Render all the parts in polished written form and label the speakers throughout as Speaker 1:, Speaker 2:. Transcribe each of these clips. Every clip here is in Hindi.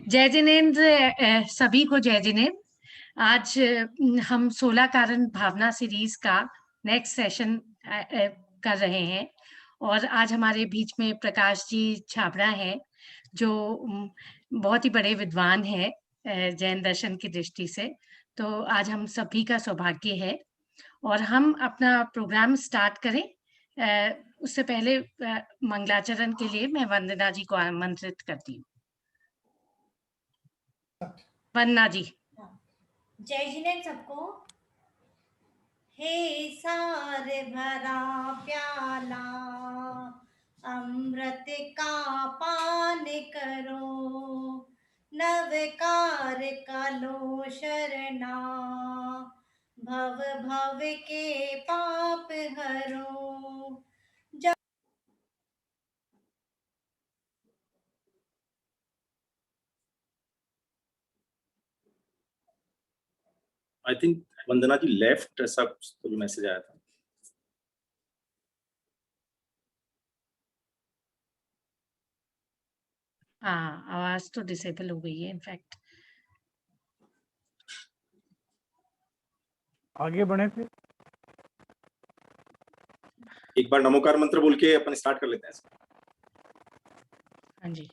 Speaker 1: जय जिनेन्द्र, सभी को जय जिनेन्द्र। आज हम 16 कारण भावना सीरीज का नेक्स्ट सेशन कर रहे हैं और आज हमारे बीच में प्रकाश जी छाबड़ा हैं जो बहुत ही बड़े विद्वान हैं जैन दर्शन की दृष्टि से। तो आज हम सभी का सौभाग्य है और हम अपना प्रोग्राम स्टार्ट करें उससे पहले मंगलाचरण के लिए मैं वंदना जी को आमंत्रित करती हूँ। वंदना जी।
Speaker 2: जय जिनेन्द्र सबको। हे सार भरा प्याला अमृत का पान करो, नवकार का लो शरणा, भव भव के पाप हरो।
Speaker 3: I think Vandana ji left, ऐसा कुछ मैसेज आया था।
Speaker 1: हाँ, आवाज तो डिसेबल हो गई है इनफैक्ट।
Speaker 4: आगे बढ़े फिर
Speaker 3: एक बार नमोकार मंत्र बोल के अपन स्टार्ट कर लेते हैं।
Speaker 1: हाँ जी।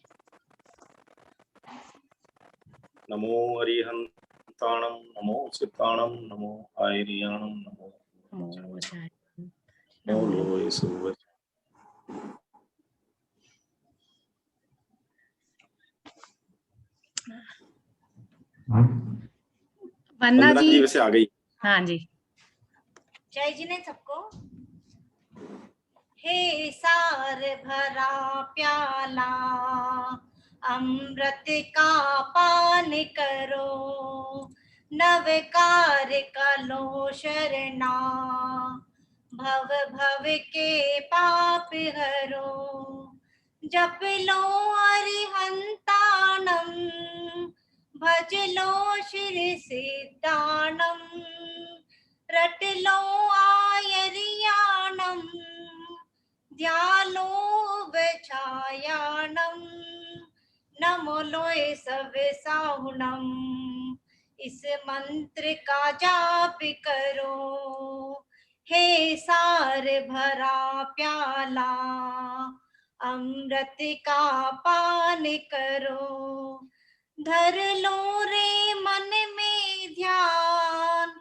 Speaker 3: नमो अरिहंताणम, नमो चित्ताणम, नमो आयरियाणम, नमो लोय सुवच।
Speaker 1: वंदना जी
Speaker 3: वैसे आ गई।
Speaker 1: हाँ जी।
Speaker 2: जय जिनेन्द्र सबको। हे सार भरा प्याला अमृत का पान करो, नवकार का लो शरणा, भव भव के पाप हरो। जप लो अरिहंताणम, भज लो श्री सिद्धाणम, रट लो आयरियाणम, ध्यालो वछायाणम, नमो लोय सब साहुणम। इस मंत्र का जाप करो, हे सार भरा प्याला अमृत का पान करो। धर लो रे मन में ध्यान,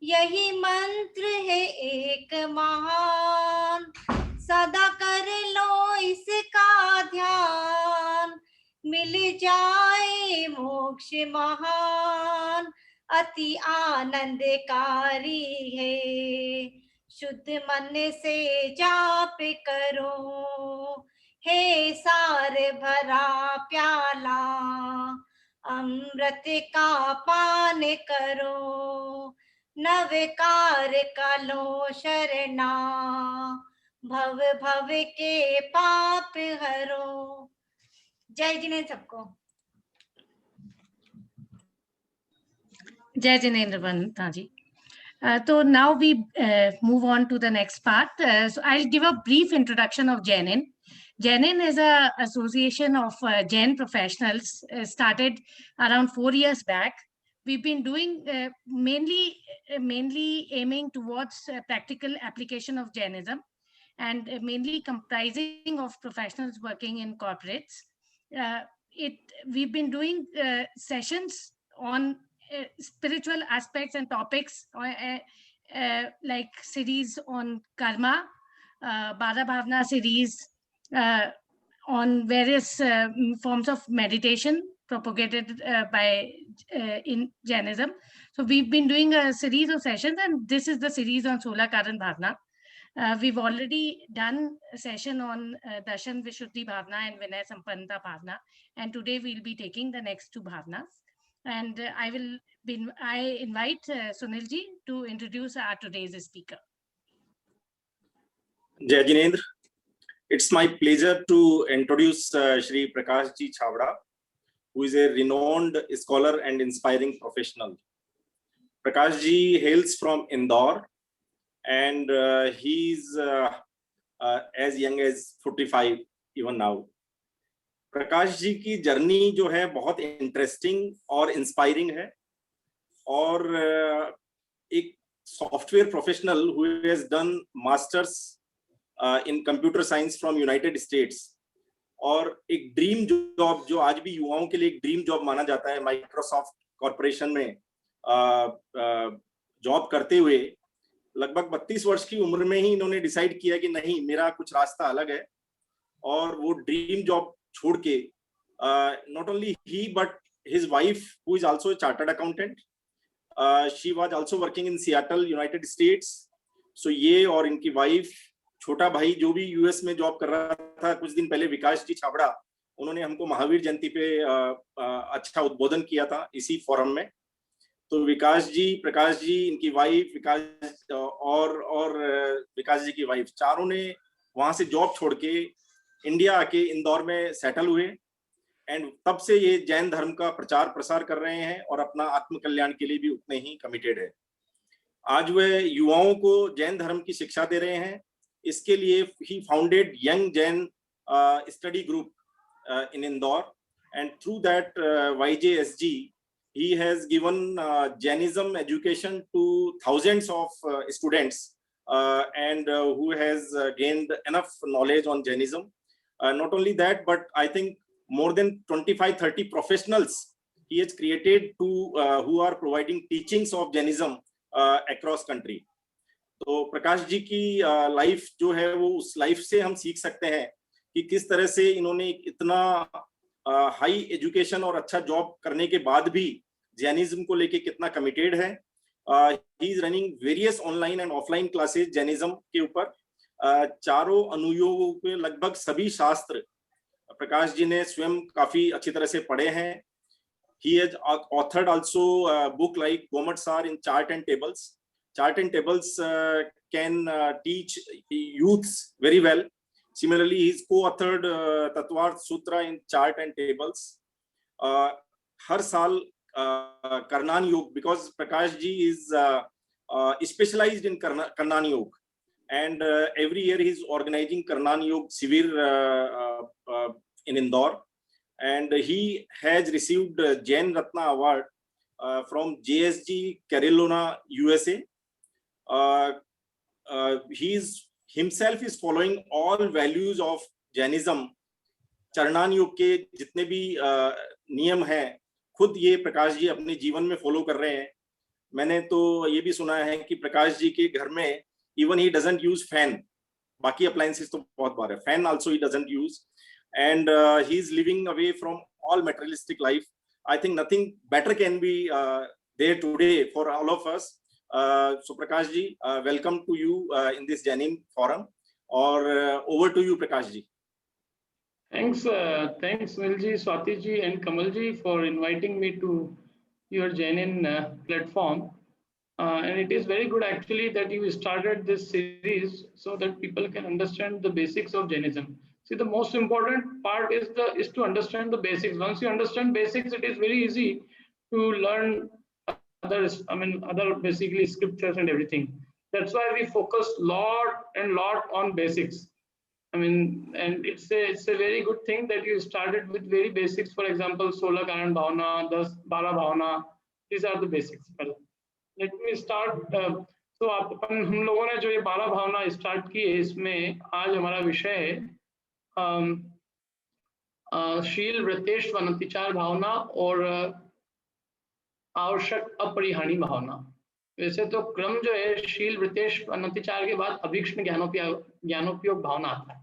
Speaker 2: यही मंत्र है एक महान, सदा कर लो इसका ध्यान, मिल जाए मोक्ष महान। अति आनंदकारी है, शुद्ध मन से जाप करो, हे सार भरा प्याला अमृत का पान करो, नवकार का लो शरणा, भव भव के पाप हरो। जय जिनेन्द्र सबको।
Speaker 1: जय जिनेन्द्र वंदना जी। So now we move on to the next part. So I'll give a brief introduction of Jainin. Jainin is an association of Jain professionals started around 4 years back. We've been doing mainly aiming towards practical application of Jainism and mainly comprising of professionals working in corporates. We've been doing sessions on spiritual aspects and topics like series on karma, Bada Bhavna series on various forms of meditation propagated by in Jainism. So we've been doing a series of sessions and this is the series on Sola Karan Bhavna. We've already done a session on Darshan Vishuddhi Bhavna and Vinay Sampannata Bhavna, and today we'll be taking the next two Bhavnas. And I invite Sunil ji to introduce our today's speaker.
Speaker 3: Jai Jinendra. It's my pleasure to introduce Shri Prakash ji Chhabda, who is a renowned scholar and inspiring professional. Prakash ji hails from Indore, and he's as young as 45 even now. Prakash ji की जर्नी जो है बहुत इंटरेस्टिंग और इंस्पायरिंग है, और एक software professional who has done masters in computer science from United states, और एक ड्रीम जॉब जो आज भी युवाओं के लिए एक ड्रीम जॉब माना जाता है, माइक्रोसॉफ्ट कॉरपोरेशन में जॉब करते हुए लगभग 32 वर्ष की उम्र में ही इन्होंने डिसाइड किया कि नहीं, मेरा कुछ रास्ता अलग है, और वो ड्रीम जॉब छोड़ के not only he but his wife who is also a chartered accountant, she was also working in Seattle, United States. So ये और इनकी वाइफ, छोटा भाई जो भी यूएस में जॉब कर रहा था कुछ दिन पहले, विकास जी छाबड़ा, उन्होंने हमको महावीर जयंती पे अच्छा उद्बोधन किया था इसी फोरम में। तो विकास जी, प्रकाश जी, इनकी वाइफ, विकास और विकास जी की वाइफ, चारों ने वहां से जॉब छोड़ के इंडिया आके इंदौर में सेटल हुए, एंड तब से ये जैन धर्म का प्रचार प्रसार कर रहे हैं और अपना आत्म कल्याण के लिए भी उतने ही कमिटेड है। आज वह युवाओं को जैन धर्म की शिक्षा दे रहे हैं। इसके लिए ही founded young Jain study group in Indore, and through that YJSG he has given Jainism education to thousands of students, and who has gained enough knowledge on Jainism. Not only that, but I think more than 25-30 professionals he has created to who are providing teachings of Jainism across country. तो प्रकाश जी की लाइफ जो है वो उस लाइफ से हम सीख सकते हैं कि किस तरह से इन्होंने इतना हाई एजुकेशन और अच्छा जॉब करने के बाद भी जैनिज्म को लेके कितना कमिटेड है। He is running various online and offline classes Jainism के ऊपर। चारों अनुयोगों के लगभग सभी शास्त्र प्रकाश जी ने स्वयं काफी अच्छी तरह से पढ़े हैं। He has authored also book like Gomatsar in Chart and Tables. Chart and Tables can teach youths very well. Similarly, he's co-authored Tattvard Sutra in Chart and Tables. हर साल Karnan Yog, because Prakash ji is specialized in Karnan Yog, and every year he's organizing Karnan Yog Shivir in Indore. And he has received Jain Ratna Award from JSG Carolina, USA. He himself is following all values of Jainism. चरणान योग के जितने भी नियम हैं खुद ये प्रकाश जी अपने जीवन में फॉलो कर रहे हैं। मैंने तो ये भी सुना है कि प्रकाश जी के घर में even he doesn't huge fan, बाकी अप्लायंसेस तो बहुत बार है, fan also he doesn't use, and he is living away from all materialistic life. I think nothing better can be there today for all of us. So Prakash ji, welcome to you in this Jainin forum, or over to you Prakash ji.
Speaker 4: Thanks Sunil ji, Swati ji and Kamal ji for inviting me to your Jainin platform, and it is very good actually that you started this series so that people can understand the basics of Jainism. See, the most important part is to understand the basics. Once you understand basics, it is very easy to learn other basically scriptures and everything. That's why we focus lot on basics. And it's a very good thing that you started with very basics. For example, 16 Karan Bhavana, 12 Bhavana. These are the basics. Let me start. So हम लोगों ने जो ये 12 भावना स्टार्ट की है, इसमें आज हमारा विषय है शील, व्रतेश, वनतिचार भावना और आवश्यक अपरिहाणी भावना। वैसे तो क्रम जो है शील, व्रतेश, वनतिचार के बाद अभीक्ष्ण ज्ञानोपयोग भावना आता है।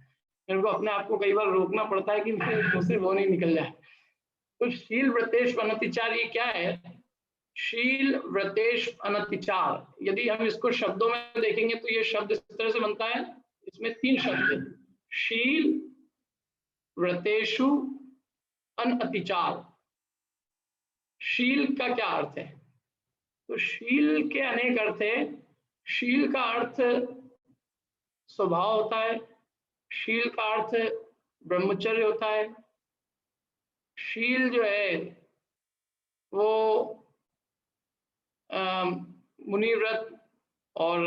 Speaker 4: मेरे को अपने आप को कई बार रोकना पड़ता है कि मेरे दूसरे वो नहीं निकल जाए। तो शील, व्रतेश, वनतिचार ये क्या है? शील, व्रतेश, अनतिचार, यदि हम इसको शब्दों में देखेंगे तो ये शब्द इस तरह से बनता है। इसमें 3 शब्द है, शील, व्रतेषु, अनअतिचार। शील का क्या अर्थ है? तो शील के अनेक अर्थ है। शील का अर्थ स्वभाव होता है, शील का अर्थ ब्रह्मचर्य होता है। शील जो है वो मुनि व्रत और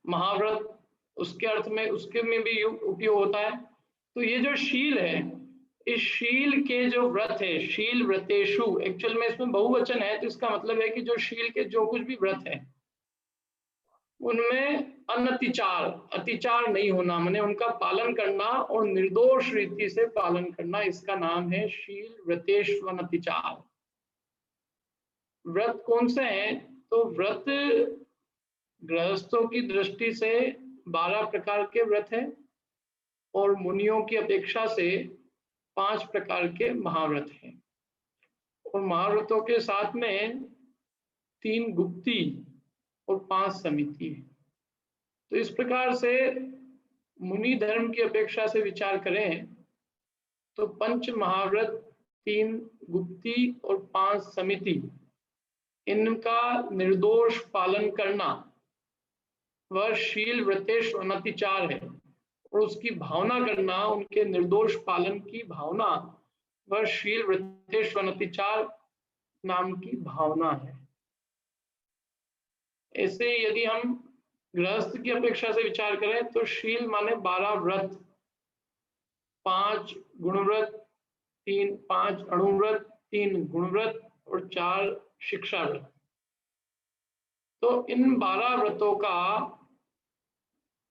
Speaker 4: महाव्रत उसके अर्थ में, उसके में भी उपयोग होता है। तो ये जो शील है इस शील के जो व्रत है, शील व्रतेषु, एक्चुअल में इसमें बहुवचन है, तो इसका मतलब है कि जो शील के जो कुछ भी व्रत है उनमें अनतिचार, अतिचार नहीं होना, माने उनका पालन करना और निर्दोष रीति से पालन करना, इसका नाम है शील व्रतेषु अनतिचार। व्रत कौन से हैं? तो व्रत गृहस्थों की दृष्टि से 12 प्रकार के व्रत हैं और मुनियों की अपेक्षा से 5 प्रकार के महाव्रत हैं। और महाव्रतों के साथ में 3 गुप्ती और 5 समिति है। तो इस प्रकार से मुनि धर्म की अपेक्षा से विचार करें तो 5 महाव्रत, 3 गुप्ती और 5 समिति, इनका निर्दोष पालन करना वह शील व्रतेषु अनतिचार है। और उसकी भावना करना, उनके निर्दोष पालन की भावना, वह शील व्रतेषु अनतिचार नाम की भावना है। ऐसे यदि हम गृहस्थ की अपेक्षा से विचार करें तो शील माने 12 व्रत, 5 गुणव्रत, 5 अणुव्रत, 3 गुणव्रत और 4 शिक्षा व्रत। तो इन 12 व्रतों का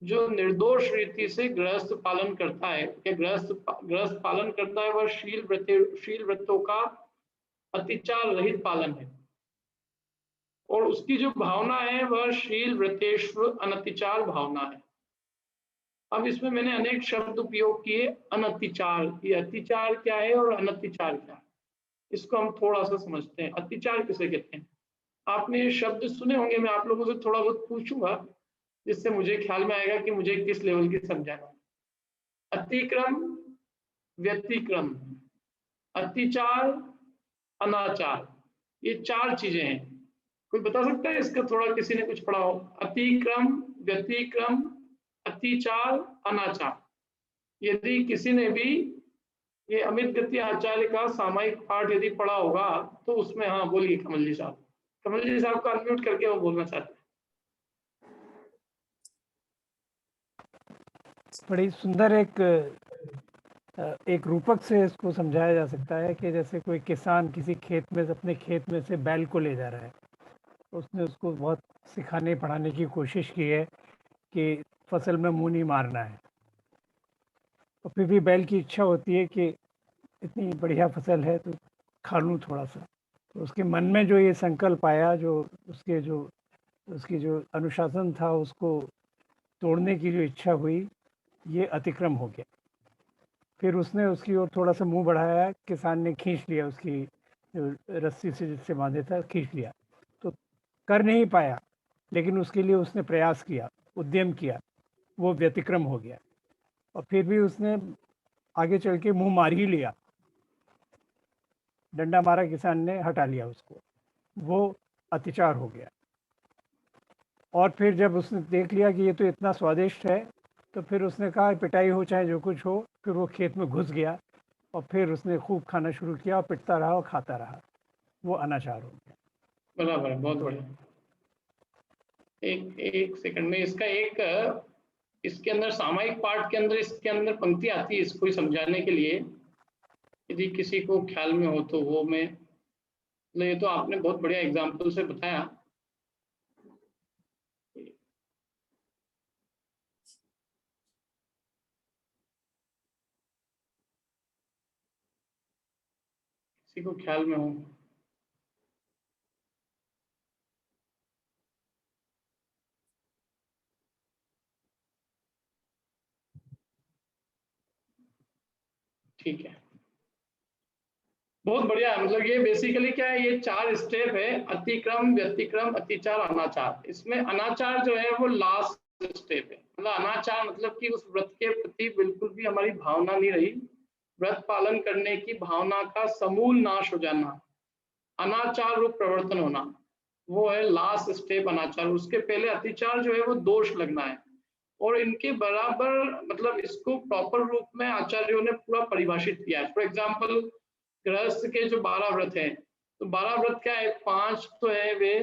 Speaker 4: जो निर्दोष रीति से गृहस्थ पालन करता है या गृहस्थ पालन करता है, वह शील व्रतों का अतिचार रहित पालन है। और उसकी जो भावना है वह शील व्रतेषु अनतिचार भावना है। अब इसमें मैंने अनेक शब्द उपयोग किए। अनतिचार, ये अतिचार क्या है और अनतिचार क्या है, इसको हम थोड़ा सा समझते हैं। अतिचार किसे कहते हैं? आपने ये शब्द सुने होंगे, मैं आप लोगों से थोड़ा बहुत पूछूंगा जिससे मुझे ख्याल में आएगा कि मुझे किस लेवल की समझाना। अतिक्रम, व्यतिक्रम, अतिचार, अनाचार, ये 4 चीजें हैं। कोई बता सकता है इसका? थोड़ा किसी ने कुछ पढ़ा हो? अतिक्रम, व्यतिक्रम, अतिचार, अनाचार। यदि किसी ने भी ये अमित गति आचार्य का सामायिक पाठ यदि पढ़ा होगा तो उसमें, हाँ बोलिए कमल जी साहब। कमल जी साहब को अनम्यूट करके वो बोलना चाहते हैं।
Speaker 5: बड़ी सुंदर एक रूपक से इसको समझाया जा सकता है कि जैसे कोई किसान किसी खेत में, अपने खेत में से बैल को ले जा रहा है, उसने उसको बहुत सिखाने पढ़ाने की कोशिश की है कि फसल में मुंह नहीं मारना है, और फिर भी बैल की इच्छा होती है कि इतनी बढ़िया फसल है तो खा लूँ थोड़ा सा। तो उसके मन में जो ये संकल्प आया, जो उसकी जो अनुशासन था, उसको तोड़ने की जो इच्छा हुई, ये अतिक्रम हो गया। फिर उसने उसकी ओर थोड़ा सा मुंह बढ़ाया, किसान ने खींच लिया, उसकी जो रस्सी से जिससे बांधे था खींच लिया, तो कर नहीं पाया, लेकिन उसके लिए उसने प्रयास किया, उद्यम किया, वो व्यतिक्रम हो गया। और फिर भी उसने आगे चल के मुंह मार ही लिया, डंडा मारा, किसान ने हटा लिया उसको, वो अतिचार हो गया। और फिर जब उसने देख लिया कि ये तो इतना स्वादिष्ट है, तो फिर उसने कहा पिटाई हो चाहे जो कुछ हो, फिर वो खेत में घुस गया और फिर उसने खूब खाना शुरू किया और पिटता रहा और खाता रहा, वो अनाचार हो गया।
Speaker 4: बराबर, बहुत बढ़िया। एक सेकंड में इसका इसके अंदर सामायिक पाठ के अंदर इसके अंदर पंक्ति आती है इसको समझाने के लिए, यदि किसी को ख्याल में हो तो वो मैं, ये तो आपने बहुत बढ़िया एग्जाम्पल से बताया। किसी को ख्याल में हो? ठीक है, बहुत बढ़िया। मतलब ये बेसिकली क्या है, ये 4 स्टेप है, अतिक्रम, व्यतिक्रम, अतिचार, अनाचार। इसमें अनाचार जो है वो लास्ट स्टेप है। मतलब अनाचार मतलब कि उस व्रत के प्रति बिल्कुल भी हमारी भावना नहीं रही, व्रत पालन करने की भावना का समूल नाश हो जाना, अनाचार रूप प्रवर्तन होना, वो है लास्ट स्टेप अनाचार। उसके पहले अतिचार जो है वो दोष लगना है, और इनके बराबर मतलब इसको प्रॉपर रूप में आचार्यों ने पूरा परिभाषित किया है। फॉर एग्जाम्पल गृहस्थ के जो 12 व्रत हैं, तो 12 व्रत क्या है? 5 तो है वे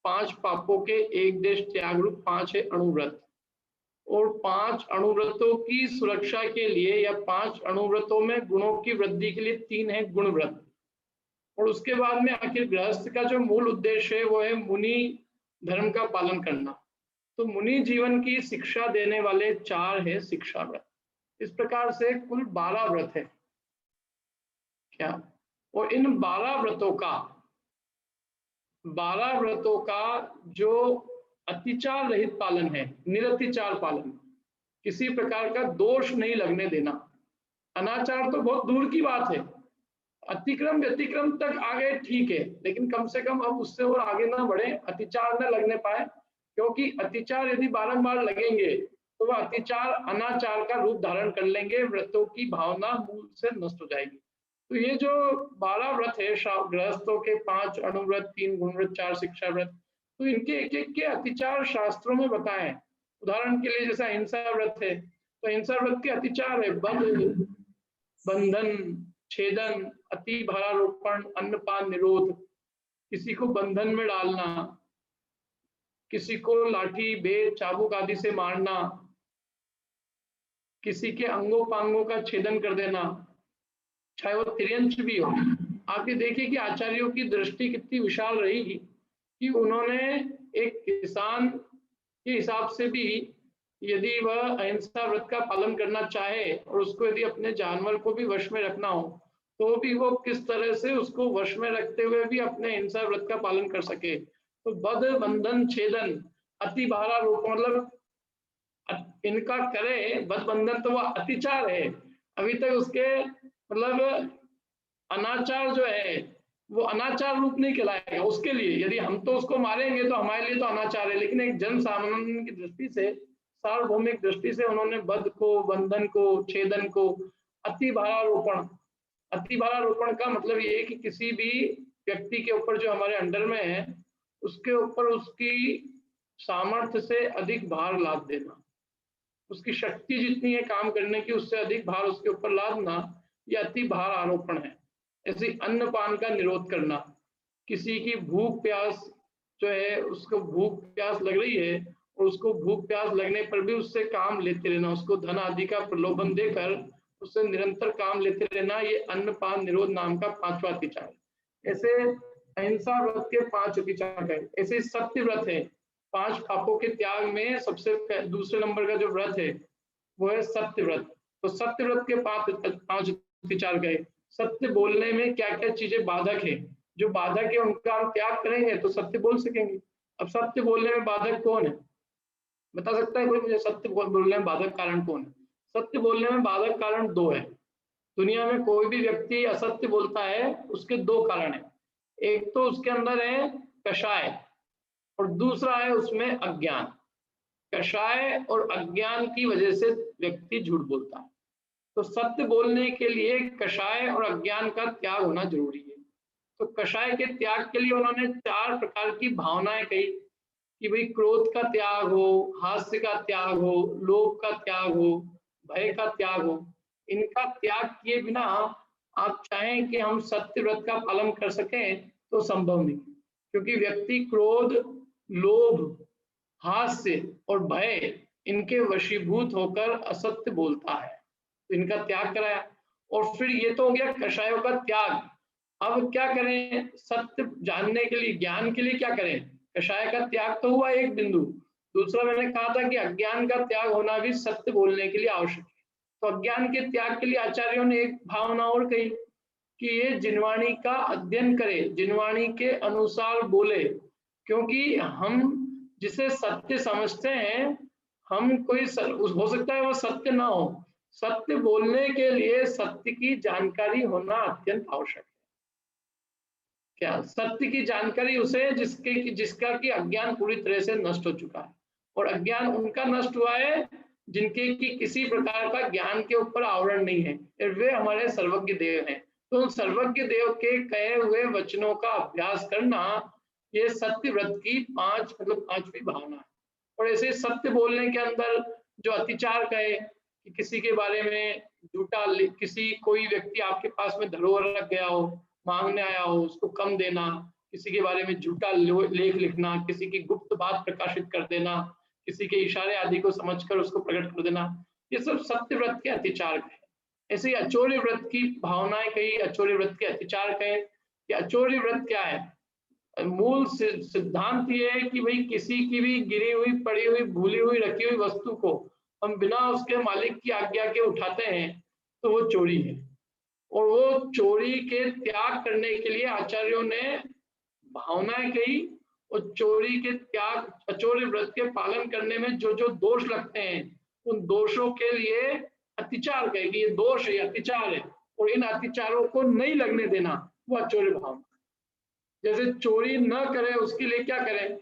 Speaker 4: 5 पापों के 1 देश त्याग रूप, 5 है अणुव्रत। और 5 अणुव्रतों की सुरक्षा के लिए या 5 अणुव्रतों में गुणों की वृद्धि के लिए 3 है गुण व्रत। और उसके बाद में आखिर गृहस्थ का जो मूल उद्देश्य है वो है मुनि धर्म का पालन करना। तो मुनि जीवन की शिक्षा देने वाले 4 है शिक्षा व्रत। इस प्रकार से कुल 12 व्रत है क्या। और इन 12 व्रतों का जो अतिचार रहित पालन है, निरतिचार पालन, किसी प्रकार का दोष नहीं लगने देना। अनाचार तो बहुत दूर की बात है, अतिक्रम व्यतिक्रम तक आ गए ठीक है, लेकिन कम से कम अब उससे और आगे ना बढ़े, अतिचार न लगने पाए, क्योंकि अतिचार यदि बारंबार लगेंगे तो वह अतिचार अनाचार का रूप धारण कर लेंगे, व्रतों की भावना मूल से नष्ट हो जाएगी। तो ये जो 12 व्रत है गृहस्थों के, 5 अणुव्रत, 3 गुणव्रत, 4 शिक्षा व्रत, तो इनके एक एक के अतिचार शास्त्रों में बताए। उदाहरण के लिए जैसा हिंसा व्रत है, तो हिंसा व्रत के अतिचार है बंधन, छेदन, अति भारारोपण, अन्नपान निरोध, किसी को बंधन में डालना, किसी को लाठी, बेर, चाबुक आदि से मारना, किसी के अंगों पांगों का छेदन कर देना, चाहे वो तिर्यंच भी हो। आप ये देखिए कि आचार्यों की दृष्टि कितनी विशाल रहेगी कि उन्होंने एक किसान के हिसाब से भी यदि वह अहिंसा व्रत का पालन करना चाहे और उसको यदि अपने जानवर को भी वश में रखना हो तो भी वो किस तरह से उसको वश में रखते हुए भी अपने अहिंसा व्रत का पालन कर सके। तो बध, बंधन, छेदन, अति भारारोपण, मतलब इनका करे बध बंधन तो वह अतिचार है, अभी तक उसके मतलब अनाचार जो है वो अनाचार रूप नहीं कहलाएगा उसके लिए। यदि हम तो उसको मारेंगे तो हमारे लिए तो अनाचार है, लेकिन एक जन सामान्य की दृष्टि से, सार्वभौमिक दृष्टि से उन्होंने बध को, बंधन को, छेदन को, अति भारारोपण का मतलब ये है कि किसी भी व्यक्ति के ऊपर जो हमारे अंडर में है उसके ऊपर उसकी सामर्थ्य से अधिक भार लाद देना, उसकी शक्ति जितनी है काम करने की उससे अधिक भार उसके ऊपर लादना, यह अति भार आरोपण है। ऐसे अन्नपान का निरोध करना, किसी की भूख प्यास जो है, उसको भूख प्यास लग रही है और उसको भूख प्यास लगने पर भी उससे काम लेते रहना, उसको धन आदि का प्रलोभन देकर उससे निरंतर काम लेते रहना, ये अन्नपान निरोध नाम का 5वां अतिचार। ऐसे अहिंसा व्रत के 5 अतिचार है। ऐसे सत्य व्रत है, 5 पापों के त्याग में सबसे दूसरे नंबर का जो व्रत है वो है सत्य व्रत। तो सत्य व्रत के 5 अतिचार गए। सत्य बोलने में क्या क्या चीजें बाधक है, जो बाधक है उनका हम त्याग करेंगे तो सत्य बोल सकेंगे। अब सत्य बोलने में बाधक कौन है, बता सकता है कोई मुझे? सत्य बोलने में बाधक कारण कौन है? सत्य बोलने में बाधक कारण 2 है। दुनिया में कोई भी व्यक्ति असत्य बोलता है उसके 2 कारण है, एक तो उसके अंदर है कषाय और दूसरा है उसमें अज्ञान। कषाय और अज्ञान की वजह से व्यक्ति झूठ बोलता है। तो सत्य बोलने के लिए कषाय और अज्ञान का त्याग होना जरूरी है। तो कषाय के त्याग के लिए उन्होंने 4 प्रकार की भावनाएं कही कि भाई क्रोध का त्याग हो, हास्य का त्याग हो, लोभ का त्याग हो, भय का त्याग हो। इनका त्याग किए बिना आप चाहें कि हम सत्य व्रत का पालन कर सकें तो संभव नहीं, क्योंकि व्यक्ति क्रोध, लोभ, हास्य और भय इनके वशीभूत होकर असत्य बोलता है। तो इनका त्याग कराया। और फिर ये तो हो गया कषायों का त्याग। अब क्या करें सत्य जानने के लिए, ज्ञान के लिए क्या करें? कषाय का त्याग तो हुआ एक बिंदु, दूसरा मैंने कहा था कि अज्ञान का त्याग होना भी सत्य बोलने के लिए आवश्यक है। तो अज्ञान के त्याग के लिए आचार्यों ने एक भावना और कही कि ये जिनवाणी का अध्ययन करे, जिनवाणी के अनुसार बोले, क्योंकि हम जिसे सत्य समझते हैं हम कोई हो सकता है वो सत्य ना हो। सत्य बोलने के लिए सत्य की जानकारी होना अत्यंत आवश्यक है। क्या सत्य की जानकारी उसे जिसका कि अज्ञान पूरी तरह से नष्ट हो चुका है। और अज्ञान उनका नष्ट हुआ है जिनके की किसी प्रकार का ज्ञान के ऊपर आवरण नहीं है, वे हमारे सर्वज्ञ देव हैं। तो उन सर्वज्ञ देव के कहे हुए वचनों का अभ्यास करना ये सत्य व्रत की 5वीं भावना है। और ऐसे सत्य बोलने के अंदर जो अतिचार कहे कि किसी के बारे में झूठा, कोई व्यक्ति आपके पास में धरोहर रख गया हो, मांगने आया हो, उसको कम देना, किसी के बारे में झूठा लेख लिखना, किसी की गुप्त बात प्रकाशित कर देना, किसी के इशारे आदि को समझकर उसको प्रकट कर देना, ये सब सत्य व्रत के अतिचार है। ऐसे ही अचौर्य व्रत की भावनाएं कही, अचौर्य व्रत के अतिचार कहे कि अचौर्य व्रत क्या है। मूल सिद्धांत ये है कि भाई किसी की भी गिरी हुई, पड़ी हुई, भूली हुई, रखी हुई वस्तु को हम बिना उसके मालिक की आज्ञा के उठाते हैं तो वो चोरी है। और वो चोरी के त्याग करने के लिए आचार्यों ने भावनाएं कही, और चोरी के त्याग, अचौर्य व्रत के पालन करने में जो जो दोष लगते हैं उन दोषों के लिए अतिचार कहे कि ये दोष है, अतिचार है, और इन अतिचारों को नहीं लगने देना, वो अचौर्य भावना। जैसे चोरी न करे उसके लिए क्या करें,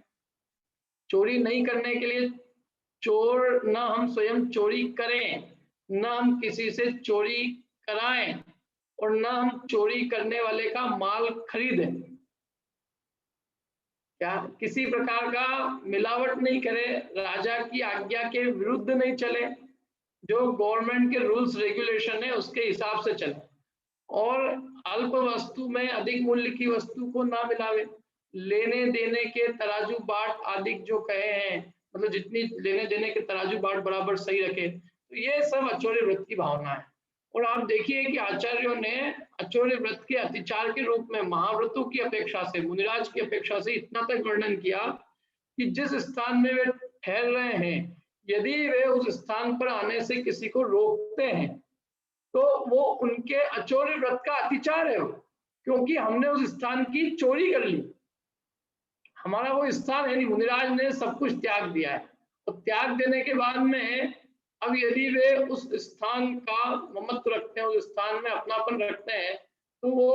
Speaker 4: चोरी नहीं करने के लिए चोर न हम स्वयं चोरी करें, न हम किसी से चोरी कराएं, और न हम चोरी करने वाले का माल खरीदें। क्या किसी प्रकार का मिलावट नहीं करें, राजा की आज्ञा के विरुद्ध नहीं चले, जो गवर्नमेंट के रूल्स रेगुलेशन है उसके हिसाब से चले, और अल्प वस्तु में अधिक मूल्य की वस्तु को ना मिलावे। लेने देने के तराजू बाट आदि जो कहे हैं, मतलब जितनी लेने देने के तराजू बाट बराबर सही रखे, तो ये सब अचौर्य व्रत की भावना है। और आप देखिए कि आचार्यों ने अचौर्य व्रत के अतिचार के रूप में महाव्रतों की अपेक्षा से, मुनिराज की अपेक्षा से इतना तक वर्णन किया कि जिस स्थान में वे ठहर रहे हैं, यदि वे उस स्थान पर आने से किसी को रोकते हैं तो वो उनके अचौर्य व्रत का अतिचार है, क्योंकि हमने उस स्थान की चोरी कर ली। हमारा वो स्थान है नहीं, मुनिराज ने सब कुछ त्याग दिया है, तो त्याग देने के बाद में अब यदि वे उस स्थान का ममत्व रखते हैं, उस स्थान में अपनापन रखते हैं, तो वो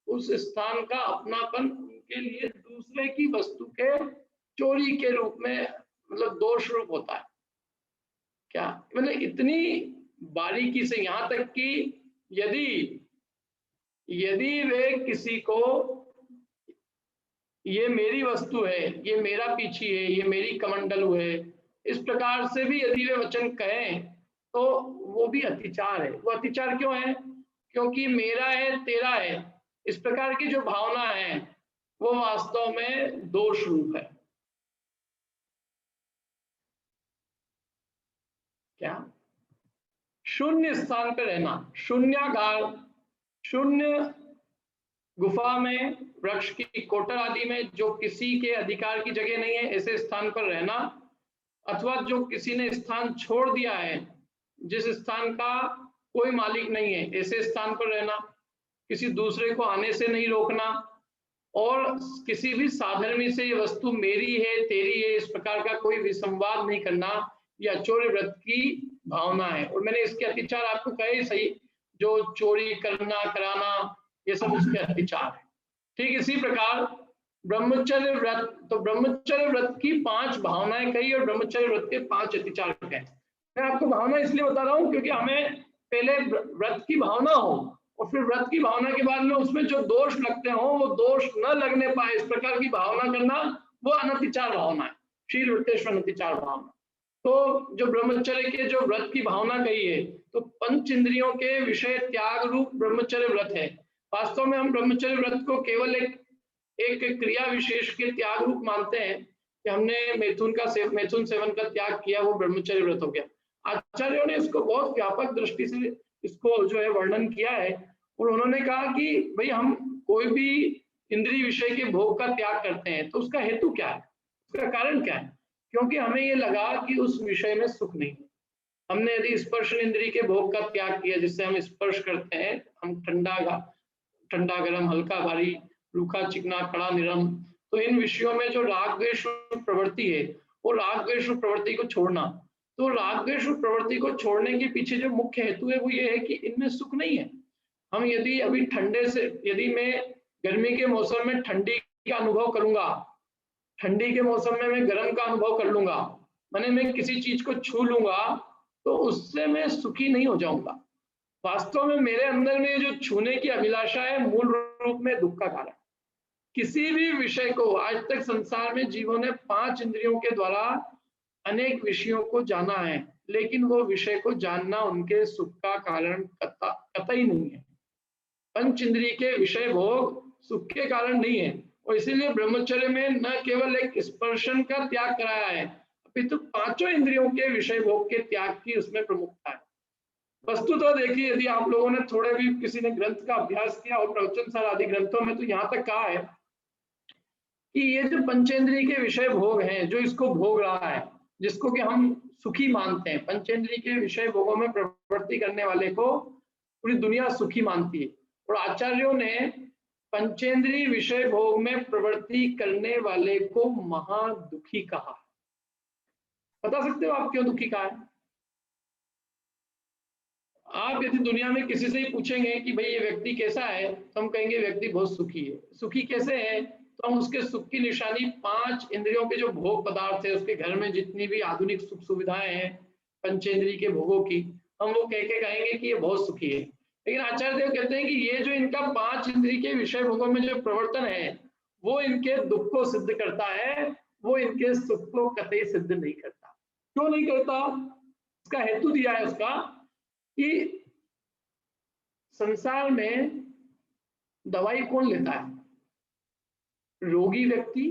Speaker 4: उस स्थान का अपनापन उनके लिए दूसरे की वस्तु के चोरी के रूप में, मतलब दोष रूप होता है। क्या मतलब इतनी बारीकी से, यहाँ तक कि यदि वे किसी को ये मेरी वस्तु है, ये मेरा पीछी है, ये मेरी कमंडलू है, इस प्रकार से भी यदि वे वचन कहें तो वो भी अतिचार है। वो अतिचार क्यों है? क्योंकि मेरा है, तेरा है, इस प्रकार की जो भावना है वो वास्तव में दोष रूप है। क्या शून्य स्थान पर रहना, शून्यागार, शून्य गुफा में, वृक्ष की कोटर आदि में जो किसी के अधिकार की जगह नहीं है, ऐसे स्थान पर रहना, अथवा जो किसी ने स्थान छोड़ दिया है, जिस स्थान का कोई मालिक नहीं है, ऐसे स्थान पर रहना, किसी दूसरे को आने से नहीं रोकना, और किसी भी साधर्मी से ये वस्तु मेरी है, तेरी है, इस प्रकार का कोई विसंवाद नहीं करना, ये अचौर्य व्रत की भावना है। और मैंने इसके अतिचार आपको कहे सही, जो चोरी करना, कराना, ये सब उसके अतिचार है। ठीक इसी प्रकार ब्रह्मचर्य व्रत, तो ब्रह्मचर्य व्रत की 5 भावनाएं कही और ब्रह्मचर्य व्रत के 5 अतिचार कहे। मैं आपको भावना इसलिए बता रहा हूं क्योंकि हमें पहले व्रत की भावना हो और फिर व्रत की भावना के बाद में उसमें जो दोष लगते हो वो दोष न लगने पाए, इस प्रकार की भावना करना, वो अनतिचार भावना है, शील वृत्तेश्वर अनतिचार भावना। तो जो ब्रह्मचर्य के जो व्रत की भावना कही है, तो पंच इंद्रियों के विषय त्याग रूप ब्रह्मचर्य व्रत है। वास्तव में हम ब्रह्मचर्य व्रत को केवल एक क्रिया विशेष के त्याग रूप मानते हैं कि हमने मैथुन सेवन का त्याग किया, वो ब्रह्मचर्य व्रत हो गया। आचार्यों ने इसको बहुत व्यापक दृष्टि से इसको जो है वर्णन किया है, और उन्होंने कहा कि भाई हम कोई भी इंद्रिय विषय के भोग का त्याग करते हैं तो उसका हेतु क्या है, उसका कारण क्या है? क्योंकि हमें ये लगा कि उस विषय में सुख नहीं। हमने यदि स्पर्श इंद्रिय के भोग का त्याग किया, जिससे हम स्पर्श करते हैं, हम ठंडा गरम, हल्का भारी, रूखा चिकना, कड़ा निरम, तो इन विषयों में जो राग द्वेष प्रवृत्ति है, वो राग द्वेष प्रवृत्ति को छोड़ना, तो राग द्वेष प्रवृत्ति को छोड़ने के पीछे जो मुख्य हेतु है वो ये है कि इनमें सुख नहीं है। हम यदि अभी यदि मैं गर्मी के मौसम में ठंडी का अनुभव करूंगा, ठंडी के मौसम में मैं गर्म का अनुभव कर लूंगा, मैंने मैं किसी चीज को छू लूंगा, तो उससे मैं सुखी नहीं हो जाऊंगा। वास्तव में मेरे अंदर में जो छूने की अभिलाषा है, मूल रूप में दुख का कारण। किसी भी विषय को, आज तक संसार में जीवों ने 5 इंद्रियों के द्वारा अनेक विषयों को जाना है, लेकिन वो विषय को जानना उनके सुख का कारण कतई नहीं है। पंच इंद्रिय के विषय भोग सुख के कारण नहीं है, और इसीलिए ब्रह्मचर्य में न केवल एक स्पर्शन का त्याग कराया है, अपितु पांचों इंद्रियों के विषय भोग के त्याग की उसमें प्रमुखता है। वस्तु तो देखिए, यदि आप लोगों ने थोड़े भी किसी ने ग्रंथ का अभ्यास किया और प्रवचन सार आदि ग्रंथों में, तो यहाँ तक कहा है कि ये जो पंचेंद्रिय के विषय भोग हैं, जो इसको भोग रहा है, जिसको कि हम सुखी मानते हैं, पंचेंद्रिय के विषय भोगों में प्रवृत्ति करने वाले को पूरी दुनिया सुखी मानती है। और आचार्यों ने पंचेंद्रिय विषय भोग में प्रवृत्ति करने वाले को महादुखी कहा। बता सकते हो आप क्यों दुखी कहा है? आप यदि दुनिया में किसी से ही पूछेंगे कि भाई ये व्यक्ति कैसा है, तो हम कहेंगे व्यक्ति बहुत सुखी है। सुखी कैसे है? तो हम उसके सुख की निशानी पांच इंद्रियों के जो भोग पदार्थ है, उसके घर में जितनी भी आधुनिक सुख सुविधाएं हैं पंचेंद्रिय के भोगों की, हम वो कह के कहेंगे कि ये बहुत सुखी है। लेकिन आचार्य देव कहते हैं कि ये जो इनका पांच इंद्रिय के विषय भोगों में जो प्रवर्तन है, वो इनके दुख को सिद्ध करता है, वो इनके सुख को कतई सिद्ध नहीं करता। क्यों नहीं करता? इसका हेतु दिया है उसका कि संसार में दवाई कौन लेता है, रोगी व्यक्ति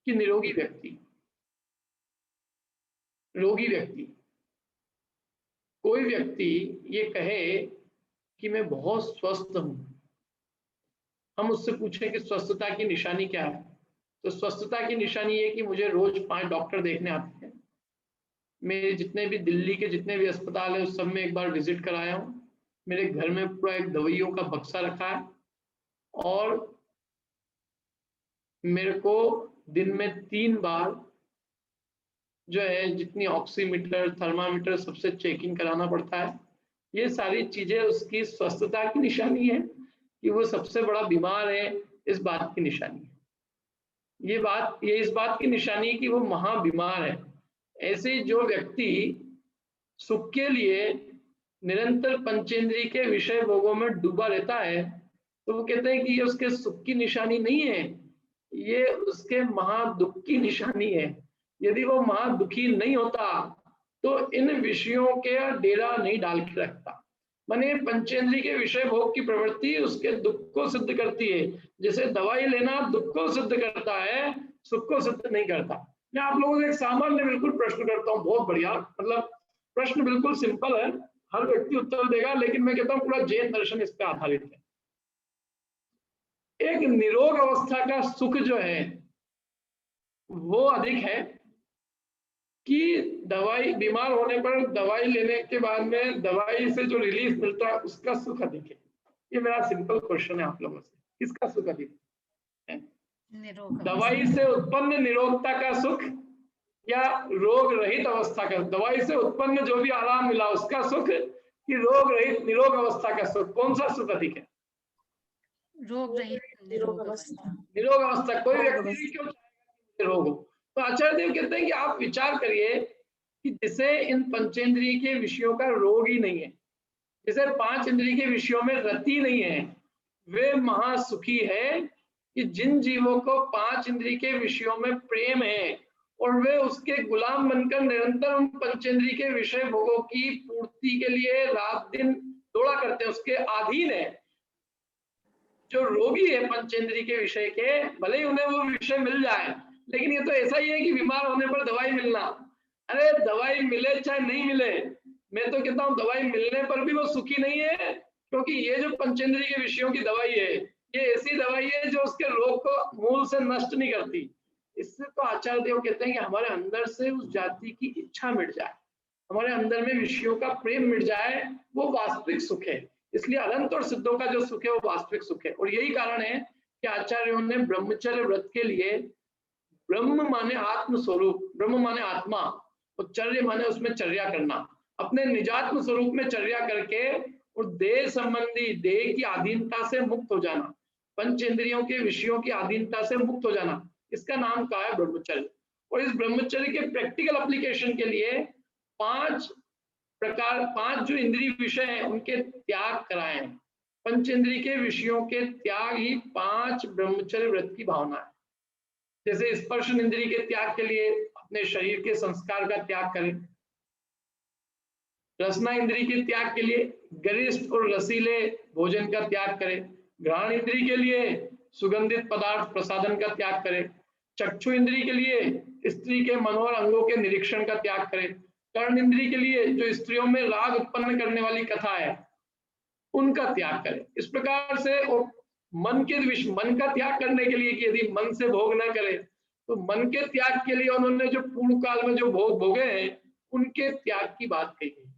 Speaker 4: कि निरोगी व्यक्ति? रोगी व्यक्ति। कोई व्यक्ति ये कहे कि मैं बहुत स्वस्थ हूं, हम उससे पूछें कि स्वस्थता की निशानी क्या है, तो स्वस्थता की निशानी ये कि मुझे रोज 5 डॉक्टर देखने आते हैं, मेरे जितने भी दिल्ली के जितने भी अस्पताल है उस सब में एक बार विजिट कराया हूँ, मेरे घर में पूरा एक दवाइयों का बक्सा रखा है, और मेरे को दिन में 3 बार जो है जितनी ऑक्सीमीटर थर्मामीटर सबसे चेकिंग कराना पड़ता है। ये सारी चीजें उसकी स्वस्थता की निशानी है कि वो सबसे बड़ा बीमार है, इस बात की निशानी है। ये इस बात की निशानी है कि वो महा बीमार है। ऐसे जो व्यक्ति सुख के लिए निरंतर पंचेंद्रिय के विषय भोगों में डूबा रहता है, तो वो कहते हैं कि ये उसके सुख की निशानी नहीं है, ये उसके महादुख की निशानी है। यदि वो महादुखी नहीं होता तो इन विषयों के डेरा नहीं डाल के रखता। माने पंचेंद्रिय के विषय भोग की प्रवृत्ति उसके दुख को सिद्ध करती है। जैसे दवाई लेना दुख को सिद्ध करता है, सुख को सिद्ध नहीं करता। मैं आप लोगों से एक सामान्य बिल्कुल प्रश्न करता हूँ, बहुत बढ़िया, मतलब प्रश्न बिल्कुल सिंपल है, हर व्यक्ति उत्तर देगा, लेकिन मैं कहता हूँ पूरा जैन दर्शन इस पे आधारित है। एक निरोग अवस्था का सुख जो है वो अधिक है कि दवाई, बीमार होने पर दवाई लेने के बाद में दवाई से जो रिलीफ मिलता है उसका सुख अधिक है? ये मेरा सिंपल क्वेश्चन है आप लोगों से, किसका सुख अधिक है? दवाई से उत्पन्न निरोगता का सुख या रोग रहित अवस्था का? दवाई से उत्पन्न जो भी आराम मिला उसका सुख कि रोग रहित निरोग अवस्था का सुख? कौन सा सुख अधिक है?
Speaker 1: रोग रहित निरोग अवस्था।
Speaker 4: निरोग अवस्था। कोई व्यक्ति क्यों निरोग हो? तो आचार्य देव कहते हैं कि आप विचार करिए कि जिसे इन पंचेंद्रिय के विषयों का रोग ही नहीं है, जिसे 5 इंद्रिय के विषयों में रति नहीं है, वे महासुखी है कि जिन जीवों को 5 इंद्रिय के विषयों में प्रेम है और वे उसके गुलाम बनकर निरंतर उन पंचेंद्रिय के विषय भोगों की पूर्ति के लिए रात दिन दौड़ा करते हैं, उसके अधीन है। जो रोगी है पंचेंद्रिय के विषय के, भले ही उन्हें वो विषय मिल जाए, लेकिन ये तो ऐसा ही है कि बीमार होने पर दवाई मिलना। अरे दवाई मिले चाहे नहीं मिले, मैं तो कहता हूँ दवाई मिलने पर भी वो सुखी नहीं है, क्योंकि ये जो पंचेंद्रिय के विषयों की दवाई है, ये ऐसी दवाई है जो उसके रोग को मूल से नष्ट नहीं करती। इससे तो आचार्य देव कहते हैं कि हमारे अंदर से उस जाति की इच्छा मिट जाए, हमारे अंदर में विषयों का प्रेम मिट जाए, वो वास्तविक सुख है। इसलिए अनंत और सिद्धों का जो सुख है वो वास्तविक सुख है। और यही कारण है कि आचार्यों ने ब्रह्मचर्य व्रत के लिए, ब्रह्म माने आत्म स्वरूप, ब्रह्म माने आत्मा, और चर्य माने उसमें चर्या करना, अपने निजात्म स्वरूप में चर्या करके और देह संबंधी, देह की अधीनता से मुक्त हो जाना, पंचेंद्रियों के विषयों की अधीनता से मुक्त हो जाना, इसका नाम क्या है? ब्रह्मचर्य। और इस ब्रह्मचर्य के प्रैक्टिकल एप्लीकेशन के लिए 5 जो इंद्रिय विषय हैं उनके त्याग कराए हैं। पंचेंद्रिय के विषयों के त्याग ही 5 ब्रह्मचर्य व्रत की भावना है। जैसे स्पर्श इंद्रिय के त्याग के लिए अपने शरीर के संस्कार का त्याग करें, रसना इंद्रिय के त्याग के लिए गरिष्ठ और रसीले भोजन का त्याग करें, घ्राण इंद्रिय के लिए सुगंधित पदार्थ प्रसादन का त्याग करें, चक्षु इंद्री के लिए स्त्री के मनोहर अंगों के निरीक्षण का त्याग करे, कर्ण इंद्री के लिए जो स्त्रियों में राग उत्पन्न करने वाली कथा है उनका त्याग करे। इस प्रकार से मन का त्याग करने के लिए कि यदि मन से भोग न करे तो मन के त्याग के लिए उन्होंने जो पूर्व काल में जो भोग भोगे हैं उनके त्याग की बात कही है।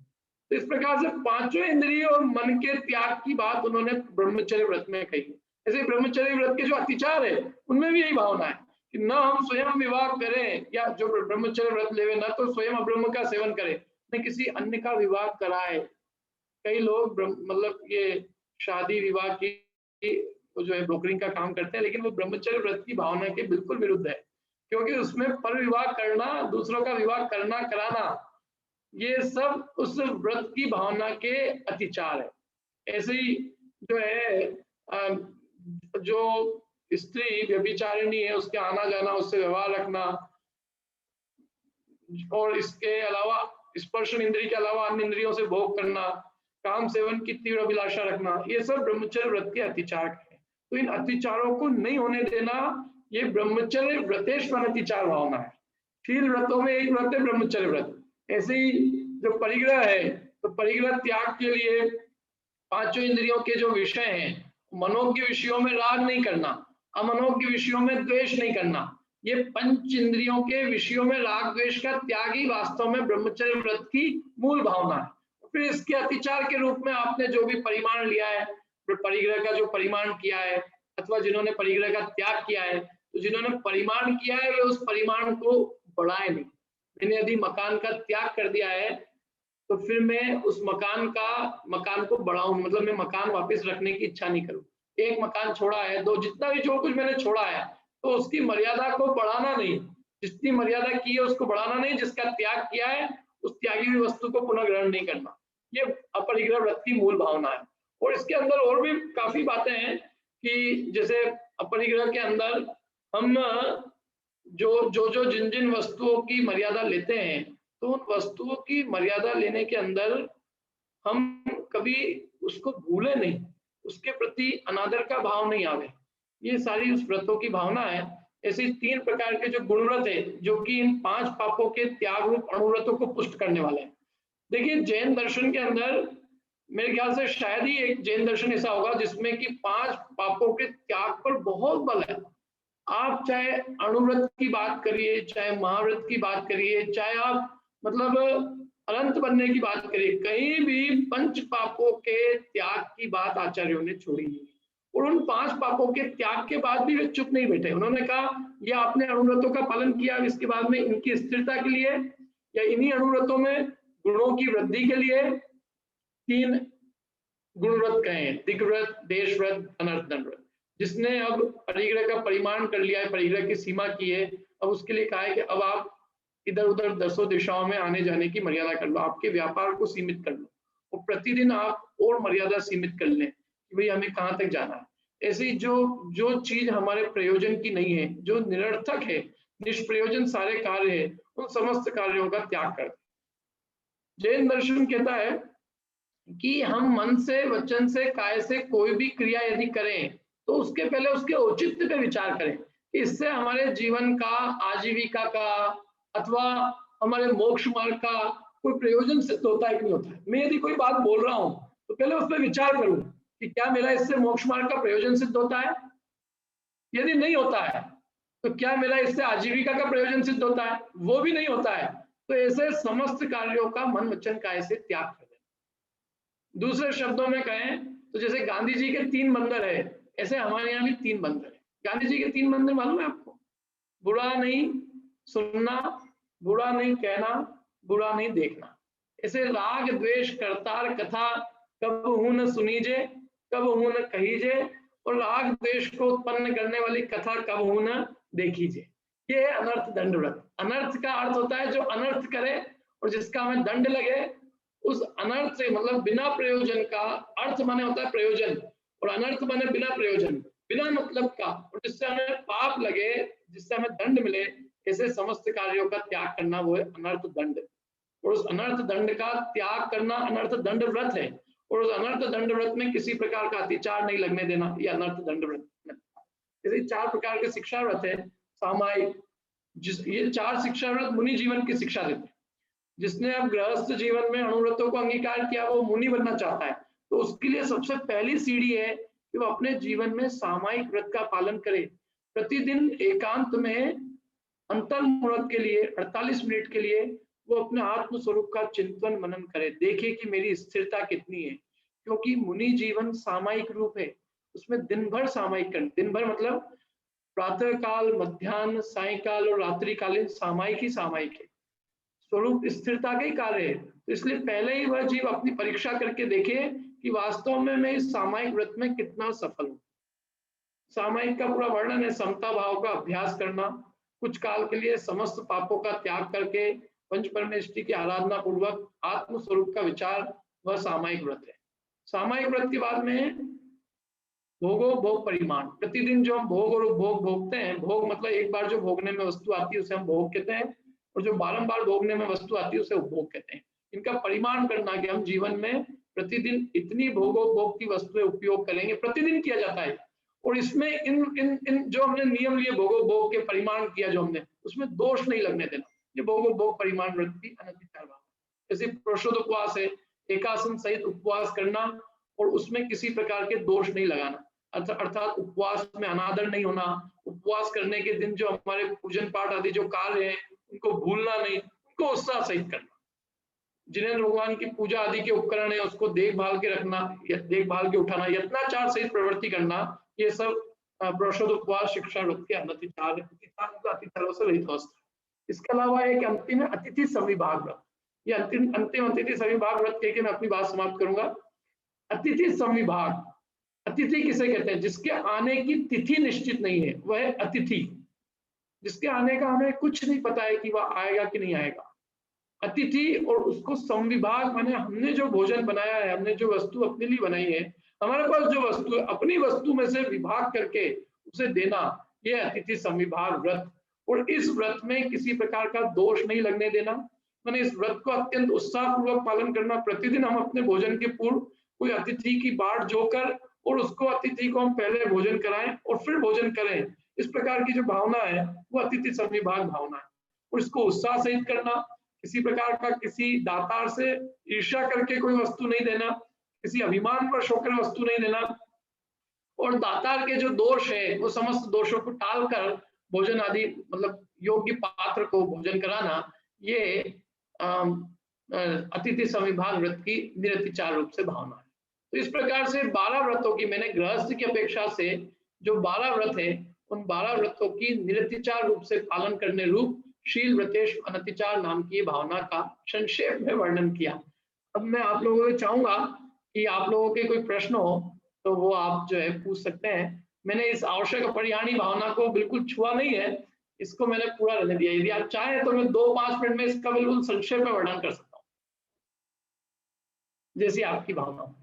Speaker 4: तो इस प्रकार से पांचों इंद्रिय और मन के त्याग की बात उन्होंने ब्रह्मचर्य व्रत में कही है। ऐसे ब्रह्मचर्य व्रत के जो अतिचार है उनमें भी यही भावना है कि न हम स्वयं विवाह करें, या जो ब्रह्मचर्य व्रत लेवे न तो स्वयं अब्रह्म का सेवन करे न किसी अन्य का विवाह कराए। कई लोग मतलब ये शादी विवाह की जो है ब्रोकरिंग का काम करते हैं, लेकिन वो ब्रह्मचर्य व्रत की भावना के बिल्कुल विरुद्ध है, क्योंकि उसमें पर विवाह करना, दूसरों का विवाह करना कराना, ये सब उस व्रत की भावना के अतिचार है। ऐसे ही जो है जो स्त्री व्यभिचारिणी है उसके आना जाना, उससे व्यवहार रखना, और इसके अलावा स्पर्श इंद्रिय के अलावा अन्य इंद्रियों से भोग करना, काम सेवन की तीव्र अभिलाषा रखना, ये सब ब्रह्मचर्य व्रत के अतिचार है। तो इन अतिचारों को नहीं होने देना, ये ब्रह्मचर्य व्रतेश्वर अतिचार भावना है। शील व्रतों में एक व्रत है ब्रह्मचर्य व्रत। ऐसे ही जो परिग्रह है, तो परिग्रह त्याग के लिए पांचों इंद्रियों के जो विषय हैं, मनोज्ञ विषयों में राग नहीं करना, अमनोज्ञ विषयों में द्वेष नहीं करना, ये पंच इंद्रियों के विषयों में राग द्वेष का त्याग ही वास्तव में ब्रह्मचर्य व्रत की मूल भावना है। फिर इसके अतिचार के रूप में आपने जो भी परिमाण लिया है, परिग्रह का जो परिमाण किया है, अथवा जिन्होंने परिग्रह का त्याग किया है, तो जिन्होंने परिमाण किया है वे उस परिमाण को बढ़ाए नहीं। मैंने यदि मकान का त्याग कर दिया है तो फिर मैं उस मकान को बढ़ाऊं, मतलब मैं मकान वापस रखने की इच्छा नहीं करूं। एक मकान छोड़ा है, दो, जितना भी जो कुछ मैंने छोड़ा है, तो उसकी मर्यादा को बढ़ाना नहीं, जितनी मर्यादा की है उसको बढ़ाना नहीं, जिसका त्याग किया है उस त्यागी हुई वस्तु को पुनः ग्रहण नहीं करना। ये अपरिग्रह व्रत की मूल भावना है। और इसके अंदर और भी काफी बातें हैं कि जैसे अपरिग्रह के अंदर हम जिन वस्तुओं की मर्यादा लेते हैं, तो उन वस्तुओं की मर्यादा लेने के अंदर हम कभी उसको भूले नहीं, उसके प्रति अनादर का भाव नहीं आवे। ये सारी उस व्रतों की भावना है। ऐसे 3 प्रकार के जो गुणव्रत है, जो कि इन 5 पापों के त्याग रूप अणुव्रतों को पुष्ट करने वाले हैं। देखिए जैन दर्शन के अंदर मेरे ख्याल से शायद ही एक जैन दर्शन ऐसा होगा जिसमें कि 5 पापों के त्याग पर बहुत बल है। आप चाहे अणुव्रत की बात करिए, चाहे महाव्रत की बात करिए, चाहे आप मतलब अनंत बनने की बात करिए, कहीं भी 5 पापों के त्याग की बात आचार्यों ने छोड़ी नहीं। और उन 5 पापों के त्याग के बाद भी वे चुप नहीं बैठे। उन्होंने कहा ये आपने अणुव्रतों का पालन किया, इसके बाद में इनकी स्थिरता के लिए या इन्हीं अणुव्रतों में गुणों की वृद्धि के लिए 3 गुणव्रत कहे, दिग्व्रत, देशव्रत, अनर्थ दंडव्रत। जिसने अब परिग्रह का परिमाण कर लिया है, परिग्रह की सीमा की है, अब उसके लिए कहा है कि अब आप इधर उधर 10 दिशाओं में आने जाने की मर्यादा कर लो, आपके व्यापार को सीमित कर लो, और प्रतिदिन आप और मर्यादा सीमित कर लें कि भाई हमें कहाँ तक जाना है। ऐसी जो चीज हमारे प्रयोजन की नहीं है, जो निरर्थक है, निष्प्रयोजन सारे कार्य है, उन समस्त कार्यों का त्याग कर। जैन दर्शन कहता है कि हम मन से, वचन से, काय से कोई भी क्रिया यदि करें तो उसके पहले उसके औचित्य पे विचार करें कि इससे हमारे जीवन का, आजीविका का अथवा हमारे मोक्ष मार्ग का कोई प्रयोजन सिद्ध होता है कि नहीं होता है। मैं यदि कोई बात बोल रहा हूं तो पहले उस पर विचार करूं कि क्या मेरा इससे मोक्ष मार्ग का प्रयोजन सिद्ध होता है। यदि नहीं होता है तो क्या मेरा इससे आजीविका का प्रयोजन सिद्ध होता है, वो भी नहीं होता है, तो ऐसे समस्त कार्यों का मन वचन काया से त्याग कर दें। दूसरे शब्दों में कहें तो जैसे गांधी जी के 3 बंदर है, ऐसे हमारे यहाँ भी 3 बंदर है। गांधी जी के 3 बंदर मालूम है आपको? बुरा नहीं सुनना, बुरा नहीं कहना, बुरा नहीं देखना। ऐसे राग द्वेष करतार कथा कब हूं न सुनीजे, कब हूं न कहीजे, और राग द्वेष को उत्पन्न करने वाली कथा कब हूं न देखीजे। ये है अनर्थ दंड व्रत। अनर्थ का अर्थ होता है जो अनर्थ करे और जिसका हमें दंड लगे, उस अनर्थ से मतलब बिना प्रयोजन का। अर्थ माने होता है प्रयोजन और अनर्थ माने बिना प्रयोजन, बिना मतलब का, और जिससे हमें पाप लगे, जिससे हमें दंड मिले, ऐसे समस्त कार्यों का त्याग करना, वो है अनर्थ दंड। और उस अनर्थ दंड का त्याग करना अनर्थ दंड व्रत है। और उस अनर्थ दंड व्रत में किसी प्रकार का अतिचार नहीं लगने देना, ये अनर्थ दंड व्रत। ऐसे 4 प्रकार के शिक्षा व्रत है, सामायिक, ये 4 शिक्षा व्रत मुनि जीवन की शिक्षा देते हैं। जिसने अब गृहस्थ जीवन में अणुव्रतों को अंगीकार किया, वो मुनि बनना चाहता है, तो उसके लिए सबसे पहली सीढ़ी है कि वो अपने जीवन में सामायिक व्रत का पालन करे। प्रतिदिन एकांत में अंतर्मुहूर्त के लिए 48 मिनट के लिए वो अपने आत्म स्वरूप का चिंतन मनन करे, देखे कि मेरी स्थिरता कितनी है। क्योंकि मुनि जीवन सामायिक रूप है, उसमें दिन भर सामायिक करना, दिन भर मतलब प्रातः काल, मध्याह्न, सायकाल और रात्रिकालीन सामायिक ही सामायिक है, स्वरूप स्थिरता के कार्य है। तो इसलिए पहले ही वह जीव अपनी परीक्षा करके देखे कि वास्तव में मैं इस सामायिक व्रत में कितना सफल हूँ। सामायिक का पूरा वर्णन है, समता भाव का अभ्यास करना, कुछ काल के लिए समस्त पापों का त्याग करके पंच परमेष्टि की आराधना पूर्वक आत्म स्वरूप का विचार, वह सामायिक व्रत है। सामायिक व्रत के बाद में भोगो भोग परिमाण, प्रतिदिन जो हम भोग और उपभोग भोगते हैं, भोग मतलब एक बार जो भोगने में वस्तु आती है उसे हम भोग कहते हैं, और जो बारंबार भोगने में वस्तु आती है उसे उपभोग कहते हैं। इनका परिमाण करना कि हम जीवन में प्रतिदिन इतनी भोगोपभोग की वस्तुएं उपयोग करेंगे, प्रतिदिन किया जाता है। और इसमें इन जो हमने नियम लिए भोगोपभोग के परिमाण किया जो हमने, उसमें दोष नहीं लगने देना। ये भोगोपभोग परिमाण व्रत की अनधिकार बात। जैसे पुरुषोत्तम उपवास है, एकासन सहित उपवास करना और उसमें किसी प्रकार के दोष नहीं लगाना, अर्थात उपवास में अनादर नहीं होना, उपवास करने के दिन जो हमारे पूजन पाठ आदि जो कार्य है उनको भूलना नहीं, उनको उत्साह सहित करना। जिनेंद्र भगवान की पूजा आदि के उपकरण है उसको देखभाल के रखना, देखभाल के उठाना, यत्नाचार सहित प्रवृत्ति करना, ये सब पुरुषोत्तम उपवास शिक्षा व्रत के अनतिचार से रहित अवस्था। इसके अलावा एक अंतिम है अतिथि संविभाग व्रत। ये अंतिम अतिथि संविभाग व्रत कह के मैं अपनी बात समाप्त करूंगा। अतिथि संविभाग, अतिथि किसे कहते हैं? जिसके आने की तिथि निश्चित नहीं है, वह है अतिथि। जिसके आने का हमें कुछ नहीं पता है कि वह आएगा कि नहीं आएगा, अतिथि। और उसको संविभाग माने हमने जो भोजन बनाया है, हमने जो वस्तु अपने लिए बनाई है, हमारे पास जो वस्तु है, अपनी वस्तु में से विभाग करके उसे देना, यह अतिथि संविभाग व्रत। और इस व्रत में किसी प्रकार का दोष नहीं लगने देना, मैंने इस व्रत को अत्यंत उत्साह पूर्वक पालन करना। प्रतिदिन हम अपने भोजन के पूर्व कोई अतिथि की बाट जोकर और उसको अतिथि को हम पहले भोजन कराएं और फिर भोजन करें, इस प्रकार की जो भावना है वो अतिथि संविभाग भावना है। और इसको उत्साह सहित करना, किसी प्रकार का किसी दातार से ईर्ष्या करके कोई वस्तु नहीं देना, किसी अभिमान पर होकर वस्तु नहीं देना, और दातार के जो दोष है वो समस्त दोषों को टालकर भोजन आदि मतलब योग्य पात्र को भोजन कराना, ये अतिथि संविभाग व्रत की निरतिचार रूप से भावना है। तो इस प्रकार से 12 व्रतों की मैंने गृहस्थ की अपेक्षा से जो 12 व्रत है उन 12 व्रतों की निरतिचार रूप से पालन करने रूप शील व्रतेश अनतिचार नाम की भावना का संक्षेप में वर्णन किया। अब मैं आप लोगों से चाहूंगा कि आप लोगों के कोई प्रश्न हो तो वो आप जो है पूछ सकते हैं। मैंने इस आवश्यक अपरिहार्य भावना को बिल्कुल छुआ नहीं है, इसको मैंने पूरा रहने दिया। यदि आप चाहें तो मैं 2-5 मिनट में इसका बिल्कुल संक्षेप में वर्णन कर सकता हूँ, जैसी आपकी भावना हो।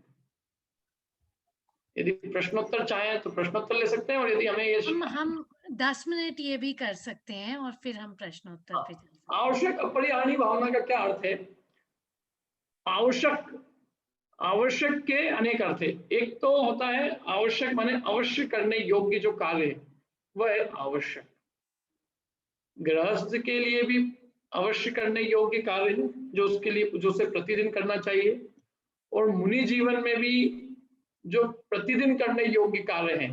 Speaker 4: यदि प्रश्नोत्तर चाहें तो प्रश्नोत्तर ले सकते हैं, और यदि हमें ये
Speaker 1: हम 10 मिनट ये भी कर सकते हैं और फिर हम प्रश्नोत्तर पे चलते हैं।
Speaker 4: आवश्यक अपरिहार्य भावना का क्या अर्थ है? आवश्यक के अनेक अर्थ है। एक तो होता है आवश्यक माने अवश्य करने योग्य जो कार्य है वह है आवश्यक। गृहस्थ के लिए भी अवश्य करने योग्य कार्य है जो उसके लिए जो उसे प्रतिदिन करना चाहिए, और मुनि जीवन में भी जो प्रतिदिन करने योग्य कार्य हैं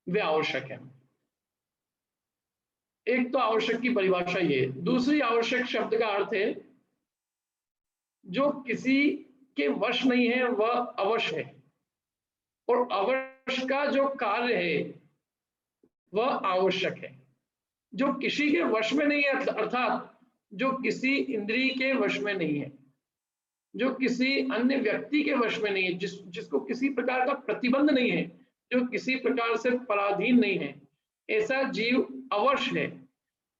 Speaker 4: वे आवश्यक है। एक तो आवश्यक की परिभाषा ये है। दूसरी आवश्यक शब्द का अर्थ है जो किसी के वश नहीं है वह अवश्य है, और अवश्य का जो कार्य है वह आवश्यक है। जो किसी के वश में नहीं है अर्थात जो किसी इंद्रिय के वश में नहीं है, जो किसी अन्य व्यक्ति के वश में नहीं है, जिसको किसी प्रकार का प्रतिबंध नहीं है, जो किसी प्रकार से पराधीन नहीं है, ऐसा जीव अवश्य है।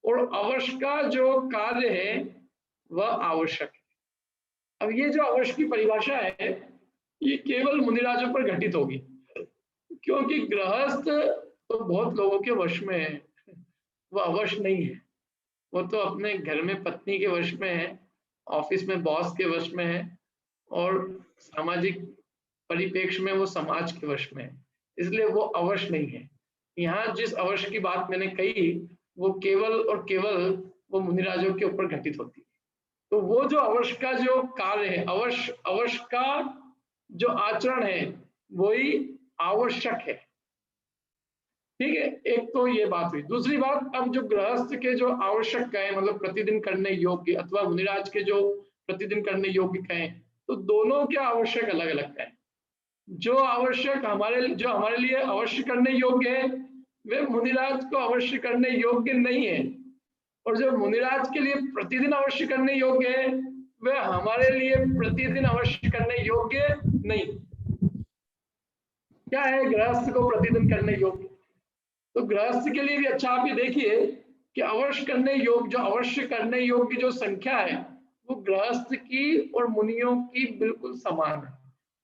Speaker 4: और अवश्य का जो कार्य है वह आवश्यक है। अब ये जो अवश्य की परिभाषा है ये केवल मुनिराजों पर घटित होगी, क्योंकि गृहस्थ तो बहुत लोगों के वश में है, वह अवश्य नहीं है। वो तो अपने घर में पत्नी के वश में है, ऑफिस में बॉस के वश में है, और सामाजिक परिप्रेक्ष्य में वो समाज के वश में है, इसलिए वो अवश्य नहीं है। यहाँ जिस अवश्य की बात मैंने कही वो केवल और केवल वो मुनिराजों के ऊपर घटित होती है। तो वो जो अवश्य का जो कार्य है, अवश्य का जो आचरण है वही आवश्यक है। ठीक है, एक तो ये बात हुई। दूसरी बात, अब जो गृहस्थ के जो आवश्यक कहें मतलब प्रतिदिन करने योग्य, अथवा मुनिराज के जो प्रतिदिन करने योग्य कहें, तो दोनों के आवश्यक अलग अलग कहें। जो आवश्यक जो हमारे लिए अवश्य करने योग्य है वे मुनिराज को अवश्य करने योग्य नहीं है, और जो मुनिराज के लिए प्रतिदिन अवश्य करने योग्य है वह हमारे लिए प्रतिदिन अवश्य करने योग्य नहीं। क्या है गृहस्थ को प्रतिदिन करने योग्य? तो गृहस्थ के लिए भी अच्छा आप ये देखिए कि अवश्य करने योग्य, जो अवश्य करने योग्य जो संख्या है वो गृहस्थ की और मुनियों की बिल्कुल समान है।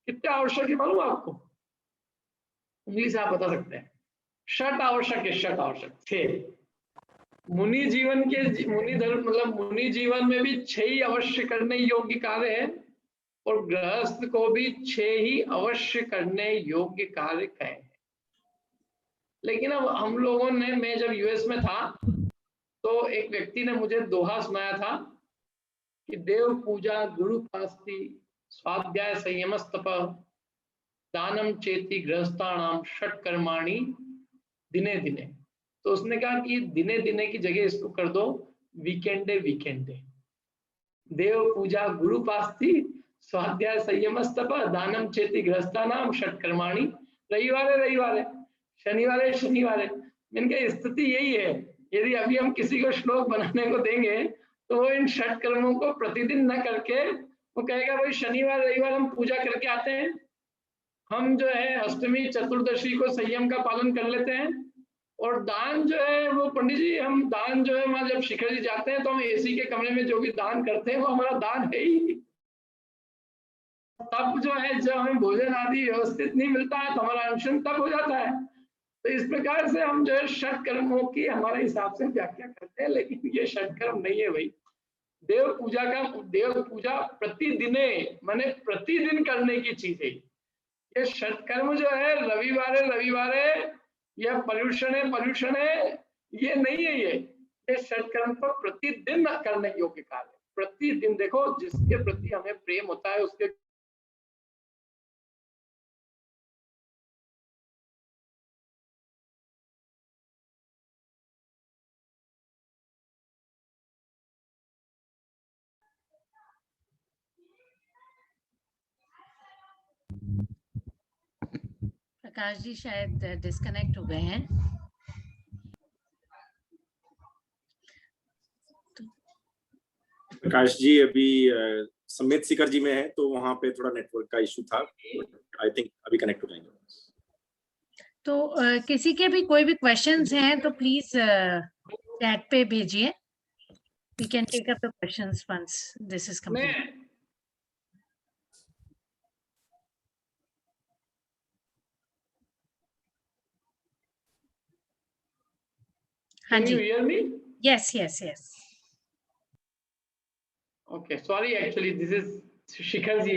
Speaker 4: कितना आवश्यक है मालूम आपको? उंगली से आप बता सकते हैं। षट आवश्यक है, षट आवश्यक 6। मुनि जीवन के मुनि धर्म मतलब मुनि जीवन में भी 6 ही अवश्य करने योग्य कार्य है, और गृहस्थ को भी 6 ही अवश्य करने योग्य कार्य कहे। लेकिन अब हम लोगों ने, मैं जब यूएस में था तो एक व्यक्ति ने मुझे दोहा सुनाया था कि देव पूजा गुरु पास्ति स्वाध्याय संयमस्तप दानम चेति गृहस्थानाम षट कर्माणि दिने दिने। तो उसने कहा कि दिने दिने की जगह इसको कर दो वीकेंडे वीकेंडे। देव पूजा गुरु पास्ति स्वाध्याय संयमस्तप दानम चेति गृहस्थानाम षट कर्माणि रविवारे रविवारे शनिवारे शनिवारे। इनकी स्थिति यही है, यदि अभी हम किसी को श्लोक बनाने को देंगे तो वो इन षट कर्मों को प्रतिदिन न करके वो कहेगा भाई शनिवार रविवार हम पूजा करके आते हैं, हम जो है अष्टमी चतुर्दशी को संयम का पालन कर लेते हैं, और दान जो है वो पंडित जी हम दान जो है वहां जब शिखर जी जाते हैं तो हम एसी के कमरे में जो भी दान करते हैं वो हमारा दान है ही। तब जो है जब हमें भोजन आदि व्यवस्थित नहीं मिलता है तो हमारा अनशन तब हो जाता है। तो इस प्रकार से हम जो है षट कर्मों की हमारे हिसाब से व्याख्या करते हैं, लेकिन ये षट कर्म नहीं है भाई। देव पूजा प्रतिदिने माने प्रतिदिन करने की चीज है। ये षट कर्म जो है रविवारे रविवारे या पर्युषण है ये नहीं है। ये षट कर्म तो प्रतिदिन करने योग्य कार्य, प्रतिदिन। देखो जिसके प्रति हमें प्रेम होता है उसके
Speaker 1: प्रकाश जी शायद डिस्कनेक्ट हो गए हैं।
Speaker 3: प्रकाश जी अभी समित शिखर जी में है तो वहां पे थोड़ा नेटवर्क का इशू था, आई थिंक अभी कनेक्ट हो जाएंगे।
Speaker 1: तो किसी के भी कोई भी क्वेश्चंस हैं तो प्लीज चैट पे भेजिए। We can take up the questions once this is complete.
Speaker 4: Can you hear me?
Speaker 1: Yes, yes, yes.
Speaker 4: Okay, sorry, actually this is Shikhar ji.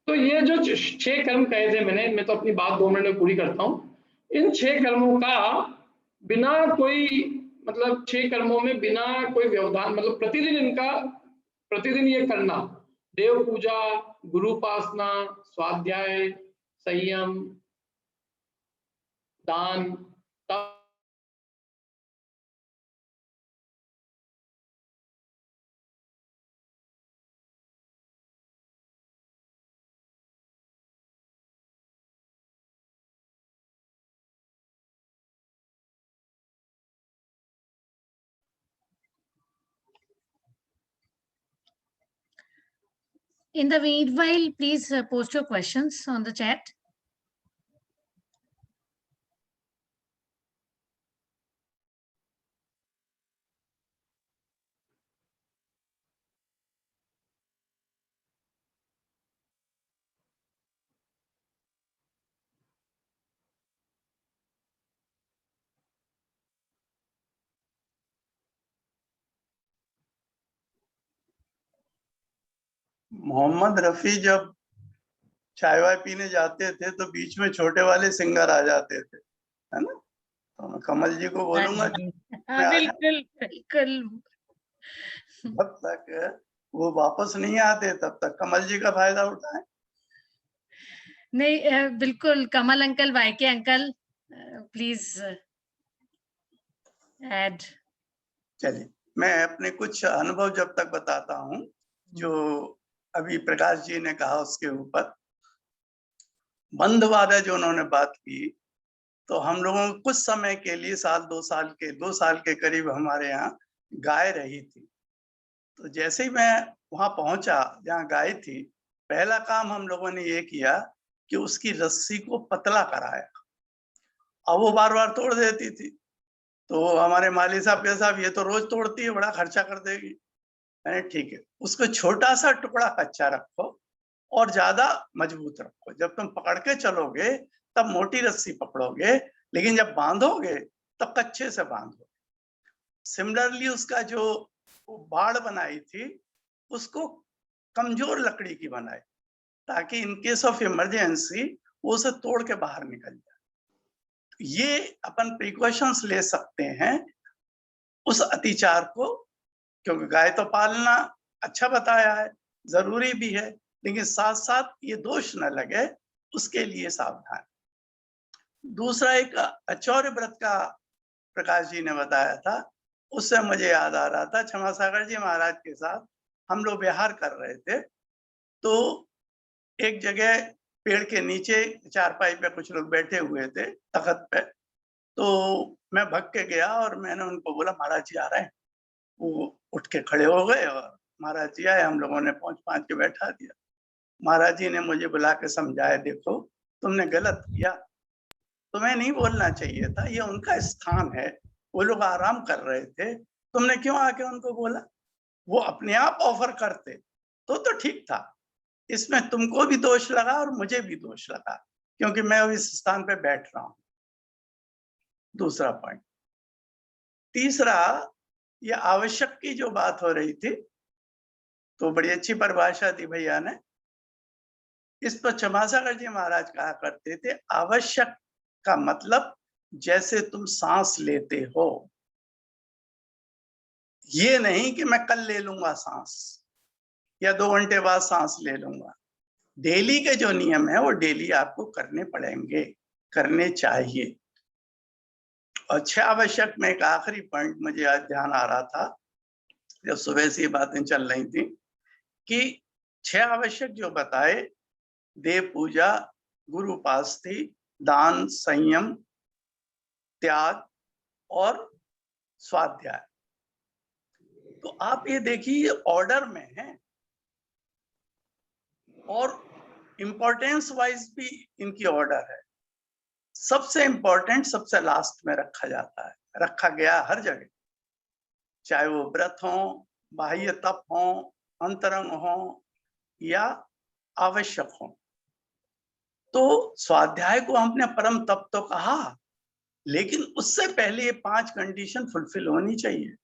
Speaker 4: तो ये जो 6 कर्म कहे थे मैं तो अपनी बात 2 मिनट में पूरी करता हूँ। इन 6 कर्मों का बिना कोई मतलब 6 कर्मों में बिना कोई व्यवधान मतलब प्रतिदिन ये करना, देव पूजा, गुरु उपासना, स्वाध्याय, संयम, दान,
Speaker 1: In the meanwhile, please post your questions on the chat.
Speaker 6: Mohammad Rafi जब चाय वाय पीने जाते थे तो बीच में छोटे वाले सिंगर आ जाते थे, है ना। तो मैं कमल जी को बोलूंगा
Speaker 1: बिल्कुल बिल्कुल।
Speaker 6: जब तक वो वापस नहीं आते तब तक कमल जी का फायदा उठाएं।
Speaker 1: नहीं बिल्कुल, कमल अंकल, वाईके अंकल, प्लीज ऐड।
Speaker 6: चलिए मैं अपने कुछ अनुभव जब तक बताता हूँ जो अभी प्रकाश जी ने कहा उसके ऊपर। बंधवादा जो उन्होंने बात की, तो हम लोगों को कुछ समय के लिए 2 साल के करीब हमारे यहाँ गाय रही थी। तो जैसे ही मैं वहां पहुंचा जहाँ गाय थी, पहला काम हम लोगों ने ये किया कि उसकी रस्सी को पतला कराया। अब वो बार बार तोड़ देती थी, तो हमारे माली साहब के साहब ये तो रोज तोड़ती है, बड़ा खर्चा कर देगी। मैंने ठीक है, उसको छोटा सा टुकड़ा कच्चा रखो और ज्यादा मजबूत रखो। जब तुम पकड़ के चलोगे तब मोटी रस्सी पकड़ोगे, लेकिन जब बांधोगे तब कच्चे से बांधोगे। सिमिलरली उसका जो बाड़ बनाई थी उसको कमजोर लकड़ी की बनाई, ताकि इन केस ऑफ इमरजेंसी वो उसे तोड़ के बाहर निकल जाए। ये अपन प्रिकॉशंस ले सकते हैं उस अतिचार को, क्योंकि गाय तो पालना अच्छा बताया है, जरूरी भी है, लेकिन साथ साथ ये दोष न लगे उसके लिए सावधान। दूसरा एक अचौर्य व्रत का प्रकाश जी ने बताया था, उससे मुझे याद आ रहा था क्षमा सागर जी महाराज के साथ हम लोग विहार कर रहे थे। तो एक जगह पेड़ के नीचे चारपाई पे कुछ लोग बैठे हुए थे तख्त पे, तो मैं भग के गया और मैंने उनको बोला महाराज जी आ रहे हैं। वो उठ के खड़े हो गए और महाराज जी आए, हम लोगों ने पहुंच के बैठा दिया। महाराज जी ने मुझे बुला के समझाया, देखो तुमने गलत किया, तुम्हें नहीं बोलना चाहिए था, ये उनका स्थान है, वो लोग आराम कर रहे थे, तुमने क्यों आके उनको बोला। वो अपने आप ऑफर करते तो ठीक था। इसमें तुमको भी दोष लगा और मुझे भी दोष लगा, क्योंकि मैं इस स्थान पे बैठ रहा हूं। दूसरा पॉइंट। तीसरा, ये आवश्यक की जो बात हो रही थी, तो बड़ी अच्छी परिभाषा दी भैया ने। इस पर क्षमासागर जी महाराज कहा करते थे, आवश्यक का मतलब जैसे तुम सांस लेते हो, ये नहीं कि मैं कल ले लूंगा सांस या 2 घंटे बाद सांस ले लूंगा। डेली के जो नियम है वो डेली आपको करने पड़ेंगे, करने चाहिए। और 6 आवश्यक में एक आखिरी पॉइंट मुझे आज ध्यान आ रहा था जब सुबह से ये बातें चल रही थी, कि 6 आवश्यक जो बताए, देव पूजा, गुरु उपासना, दान, संयम, त्याग और स्वाध्याय। तो आप ये देखिए ऑर्डर में है और इंपॉर्टेंस वाइज भी इनकी ऑर्डर है। सबसे इंपॉर्टेंट सबसे लास्ट में रखा जाता है, रखा गया हर जगह, चाहे वो व्रत हो, बाह्य तप हो, अंतरंग हो या आवश्यक हो। तो स्वाध्याय को हमने परम तप तो कहा, लेकिन उससे पहले ये 5 कंडीशन फुलफिल होनी चाहिए।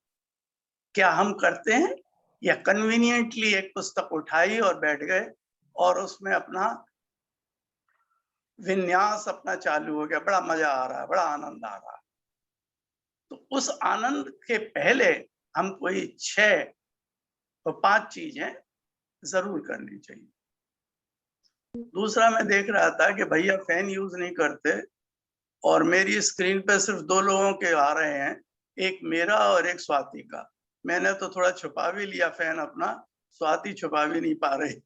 Speaker 6: क्या हम करते हैं, या कन्वीनियंटली एक पुस्तक उठाई और बैठ गए और उसमें अपना विन्यास अपना चालू हो गया, बड़ा मजा आ रहा है, बड़ा आनंद आ रहा है। तो उस आनंद के पहले हम कोई 6 तो 5 चीजें जरूर करनी चाहिए। दूसरा, मैं देख रहा था कि भैया फैन यूज नहीं करते और मेरी स्क्रीन पे सिर्फ 2 लोगों के आ रहे हैं, एक मेरा और एक स्वाति का। मैंने तो थोड़ा छुपा भी लिया फैन अपना, स्वाति छुपा भी नहीं पा रही।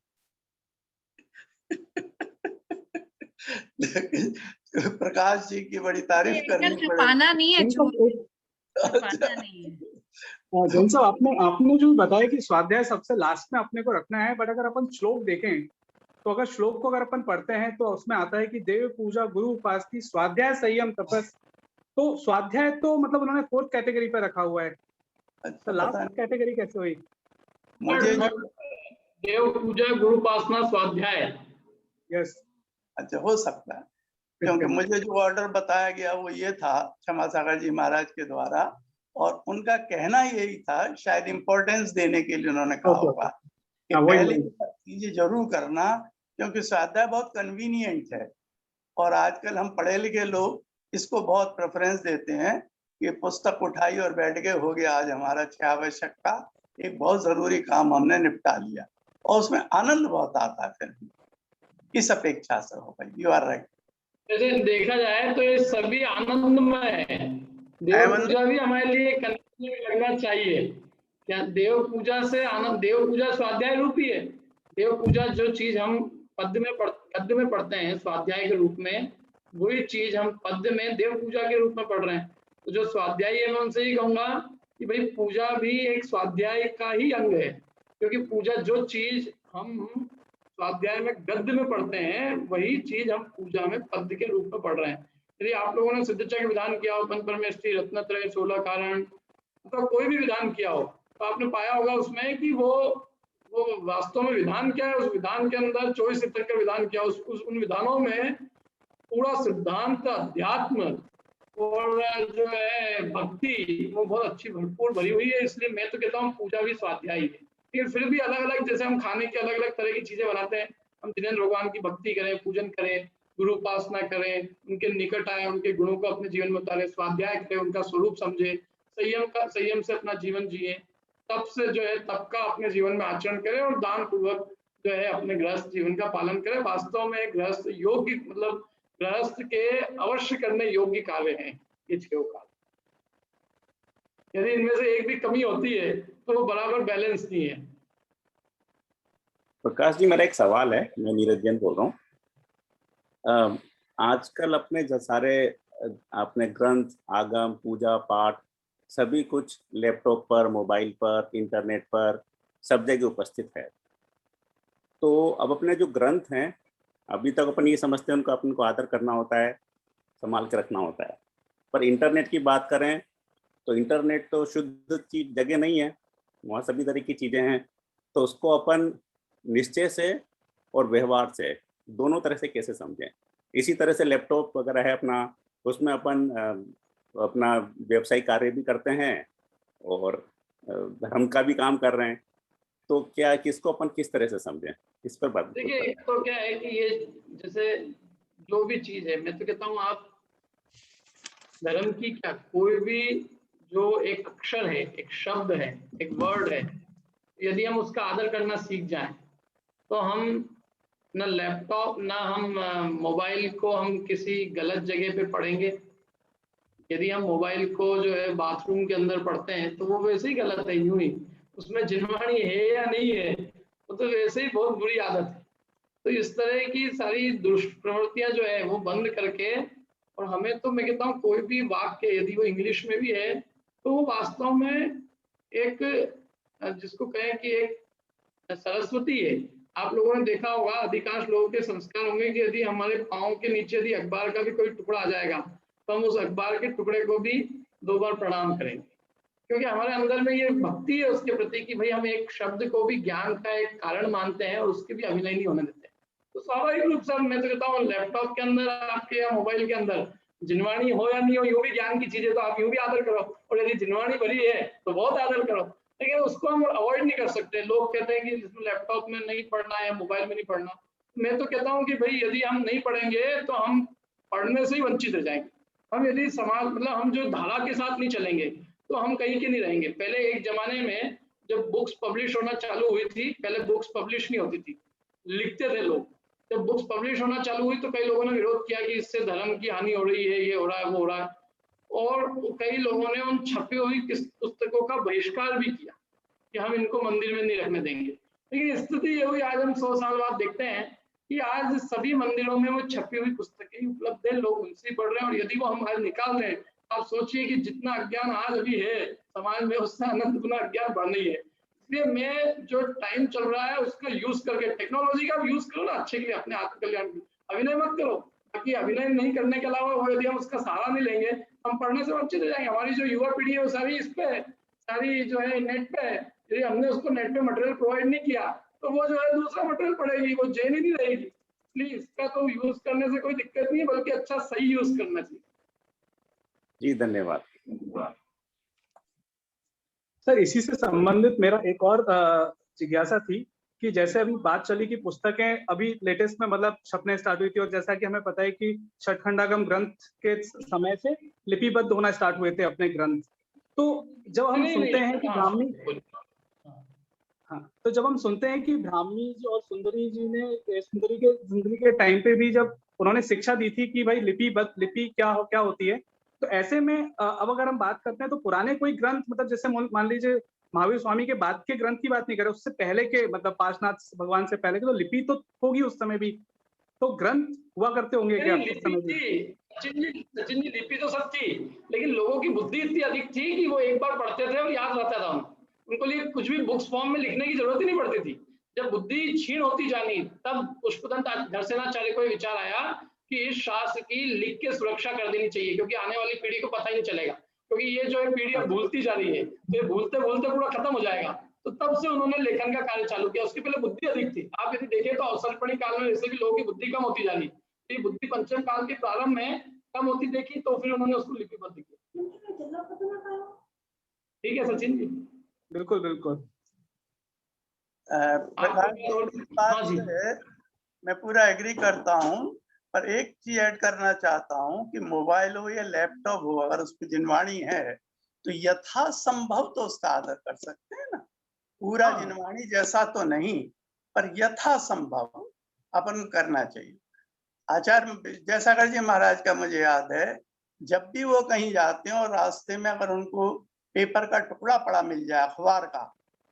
Speaker 6: प्रकाश जी की बड़ी तारीफ करनी
Speaker 1: छुपाना नहीं है, छुपाना नहीं है।
Speaker 7: जैन साहब, आपने जो बताया कि स्वाध्याय सबसे लास्ट में अपने को रखना है, बट अगर अपन श्लोक देखें तो अगर श्लोक को अगर अपन पढ़ते हैं तो उसमें आता है कि देव पूजा, गुरु उपासना, स्वाध्याय, संयम, तपस। तो स्वाध्याय तो मतलब उन्होंने 4th कैटेगरी पे रखा हुआ है, तो लास्ट कैटेगरी कैसे हुई?
Speaker 6: मुझे
Speaker 4: देव पूजा, गुरु उपासना, स्वाध्याय।
Speaker 7: यस,
Speaker 6: अच्छा हो सकता है, क्योंकि मुझे जो ऑर्डर बताया गया वो ये था क्षमा सागर जी महाराज के द्वारा, और उनका कहना यही था, शायद इंपॉर्टेंस देने के लिए उन्होंने कहा होगा कि पहले चीजें जरूर करना क्योंकि स्वाध्याय बहुत कन्वीनियंट है और आजकल हम पढ़े लिखे लोग इसको बहुत प्रेफरेंस देते हैं कि पुस्तक उठाई और बैठ गए, हो गया आज हमारा 6 आवश्यक का एक बहुत जरूरी काम हमने निपटा लिया, और उसमें आनंद बहुत आता है फिर इस अपेक्षा से। हो भाई, यू आर राइट।
Speaker 4: जैसे देखा जाए तो ये सभी आनंदमय है। देव पूजा भी हमारे लिए कनेक्शन लगना चाहिए। क्या देव पूजा से आनंद, देव पूजा स्वाध्याय रूपी है। देव पूजा जो चीज हम पद्य में पढ़ते हैं स्वाध्याय के रूप में, वही चीज हम पद्य में देव पूजा के रूप में पढ़ रहे हैं। तो जो स्वाध्याय है मैं उनसे ही कहूंगा कि भाई पूजा भी एक स्वाध्याय का ही अंग है, क्योंकि पूजा जो चीज हम स्वाध्याय में गद्य में पढ़ते हैं वही चीज हम पूजा में पद्य के रूप में पढ़ रहे हैं। यदि आप लोगों ने सिद्धचा का विधान किया हो, पंच परमेष्टि, रत्नत्रय, 16 कारण, तो कोई भी विधान किया हो, तो आपने पाया होगा उसमें कि वो वास्तव में विधान क्या है। उस विधान के अंदर 24 तक का विधान किया, उन विधानों में पूरा सिद्धांत, अध्यात्म और जो है भक्ति वो बहुत अच्छी भरपूर भरी हुई है। इसलिए मैं तो कहता हूँ पूजा भी स्वाध्याय है। लेकिन फिर भी अलग अलग, जैसे हम खाने के अलग अलग तरह की चीजें बनाते हैं, हम जिनेंद्र भगवान की भक्ति करें, पूजन करें, गुरु उपासना करें, उनके निकट आए, उनके गुणों को अपने जीवन में उतारे, स्वाध्याय करें, उनका स्वरूप समझे, संयम से अपना जीवन जिए, तप से जो है तप का अपने जीवन में आचरण करें, और दान पूर्वक जो है अपने गृहस्थ जीवन का पालन करें। वास्तव में गृहस्थ योग्य, मतलब गृहस्थ के अवश्य करने योग्य कार्य हैं ये 6 कार्य। यदि इनमें से एक भी कमी होती है तो वो बराबर बैलेंस नहीं है।
Speaker 8: प्रकाश जी, मेरा एक सवाल है, मैं नीरज जैन बोल रहा हूँ। आजकल अपने जो सारे अपने ग्रंथ, आगम, पूजा पाठ सभी कुछ लैपटॉप पर, मोबाइल पर, इंटरनेट पर सब जगह उपस्थित है। तो अब अपने जो ग्रंथ हैं, अभी तक अपन ये समझते हैं उनको अपन को आदर करना होता है, संभाल के रखना होता है। पर इंटरनेट की बात करें तो इंटरनेट तो शुद्ध चीज जगह नहीं है, वहाँ सभी तरह की चीज़ें हैं। तो उसको अपन निश्चय से और व्यवहार से दोनों तरह से कैसे समझें। इसी तरह से लैपटॉप वगैरह है अपना, उसमें अपन अपना व्यवसायिक कार्य भी करते हैं और धर्म का भी काम कर रहे हैं। तो क्या किसको अपन किस तरह से समझें, इस पर बात।
Speaker 4: देखिए तो क्या है कि ये जैसे जो भी चीज है, मैं तो कहता हूँ आप धर्म की क्या, कोई भी जो एक अक्षर है, एक शब्द है, एक वर्ड है, यदि हम उसका आदर करना सीख जाएं तो हम न लैपटॉप, ना हम मोबाइल को हम किसी गलत जगह पे पढ़ेंगे। यदि हम मोबाइल को जो है बाथरूम के अंदर पढ़ते हैं तो वो वैसे ही गलत है, यूं ही उसमें जिनवाणी है या नहीं है, वो तो वैसे ही बहुत बुरी आदत है। तो इस तरह की सारी दुष्ट प्रवृत्तियां जो है वो बंद करके, और हमें तो मैं कहता हूँ कोई भी वाक्य यदि वो इंग्लिश में भी है तो वो वास्तव में एक, जिसको कहें कि एक सरस्वती है। आप लोगों ने देखा होगा, अधिकांश लोगों के संस्कार होंगे कि यदि हमारे पाँव के नीचे यदि अखबार का भी कोई टुकड़ा आ जाएगा तो हम उस अखबार के टुकड़े को भी 2 बार प्रणाम करेंगे, क्योंकि हमारे अंदर में ये भक्ति है उसके प्रति कि भाई हम एक शब्द को भी ज्ञान का एक कारण मानते हैं और उसके भी अभिनय नहीं होने देते। तो स्वाभाविक रूप से मैं तो कहता हूँ लैपटॉप के अंदर आपके या मोबाइल के अंदर जिनवाणी हो या नहीं हो, यूं भी ज्ञान की चीजें तो आप यूं भी आदर करो, और यदि जिनवाणी भरी है तो बहुत आदर करो। लेकिन उसको हम अवॉइड नहीं कर सकते। लोग कहते हैं कि इसमें लैपटॉप में नहीं पढ़ना है, मोबाइल में नहीं पढ़ना। मैं तो कहता हूँ कि भाई यदि हम नहीं पढ़ेंगे तो हम पढ़ने से ही वंचित रह जाएंगे। हम यदि समाज, मतलब हम जो धारा के साथ नहीं चलेंगे तो हम कहीं के नहीं रहेंगे। पहले एक जमाने में जब बुक्स पब्लिश होना चालू हुई थी, पहले बुक्स पब्लिश नहीं होती थी, लिखते थे लोग। जब बुक्स पब्लिश होना चालू हुई तो कई लोगों ने विरोध किया कि इससे धर्म की हानि हो रही है, ये हो रहा है, वो हो रहा है, और कई लोगों ने उन छपी हुई पुस्तकों का बहिष्कार भी किया कि हम इनको मंदिर में नहीं रखने देंगे। लेकिन स्थिति ये हुई, आज हम 100 साल बाद देखते हैं कि आज सभी मंदिरों में वो छपी हुई पुस्तकें उपलब्ध है, लोग उनसे पढ़ रहे हैं। और यदि वो हम आज निकाल रहे हैं, आप सोचिए कि जितना अज्ञान आज अभी है समाज में, उससे अनंत गुना अज्ञान बढ़ रही है। इसलिए मैं जो टाइम चल रहा है उसका यूज करके, टेक्नोलॉजी का यूज करो ना अच्छे के लिए, अपने आत्मकल्याण की, अभिनय मत करो। बाकी अभिनय नहीं करने के अलावा वो यदि हम उसका सहारा नहीं लेंगे हम पढ़ने से वंचित हो जाएंगे। हमारी जो युवा पीढ़ी है वो सारी इस पे है, सारी जो है नेट पे है। यदि हमने उसको नेट पे मटेरियल प्रोवाइड नहीं किया तो वो जो है दूसरा मटेरियल पढ़ेगी, वो जैन ही नहीं रहेगी। इसलिए इसका तो यूज करने से कोई दिक्कत नहीं है, बल्कि अच्छा सही यूज करना चाहिए।
Speaker 8: जी धन्यवाद।
Speaker 7: सर, इसी से संबंधित मेरा एक और जिज्ञासा थी कि जैसे अभी बात चली कि पुस्तकें अभी लेटेस्ट में मतलब छपने स्टार्ट हुई थी, और जैसा कि हमें पता है कि छठखंडागम ग्रंथ के समय से लिपिबद्ध होना स्टार्ट हुए थे अपने ग्रंथ। तो जब हम सुनते हैं कि ब्राह्मी, हाँ, तो जब हम सुनते हैं कि ब्राह्मी जी और सुंदरी जी ने सुंदरी के टाइम पे भी जब उन्होंने शिक्षा दी थी कि भाई लिपि क्या होती है, तो ऐसे में अब अगर हम बात करते हैं तो पुराने कोई ग्रंथ, मतलब जैसे मान लीजिए महावीर स्वामी के बाद के ग्रंथ की बात नहीं करें, उससे पहले के मतलब पार्श्वनाथ भगवान से पहले के, तो लिपि तो होगी उस समय भी, तो ग्रंथ हुआ करते होंगे क्या उस समय भी?
Speaker 4: सचिन जी लिपि तो सब थी, लेकिन लोगों की बुद्धि इतनी अधिक थी कि वो एक बार पढ़ते थे और याद रहता था उनको लिए कुछ भी बुक्स फॉर्म में लिखने की जरूरत ही नहीं पड़ती थी। जब बुद्धि क्षीण होती जानी तब पुष्पदंत नरसेनाचार्य को विचार आया कि इस शास्त्र की लिख के सुरक्षा कर देनी चाहिए, क्योंकि आने वाली पीढ़ी को पता ही नहीं चलेगा, क्योंकि ये जो है पीढ़ी अब भूलती जा रही है, तो ये भूलते भूलते पूरा खत्म हो जाएगा। तो तब से उन्होंने लेखन का कार्य चालू किया। उसके पहले बुद्धि अधिक थी। आप यदि देखें तो अवसरपणी काल में वैसे भी लोगों की बुद्धि कम होती जा रही, तो ये बुद्धि पंचम काल के प्रारंभ में कम होती देखी, तो फिर उन्होंने उसको लिपिबद्ध किया। ठीक है सचिन जी?
Speaker 7: बिल्कुल बिल्कुल।
Speaker 6: बात से मैं पूरा एग्री करता हूँ, पर एक चीज ऐड करना चाहता हूँ कि मोबाइल हो या लैपटॉप हो, अगर उस पर जिनवाणी है तो यथासंभव तो उसका आदर कर सकते हैं ना। पूरा जिनवाणी जैसा तो नहीं, पर यथासंभव अपन करना चाहिए। आचार्य विद्यासागर जी महाराज का मुझे याद है, जब भी वो कहीं जाते हैं और रास्ते में अगर उनको पेपर का टुकड़ा पड़ा मिल जाए अखबार का,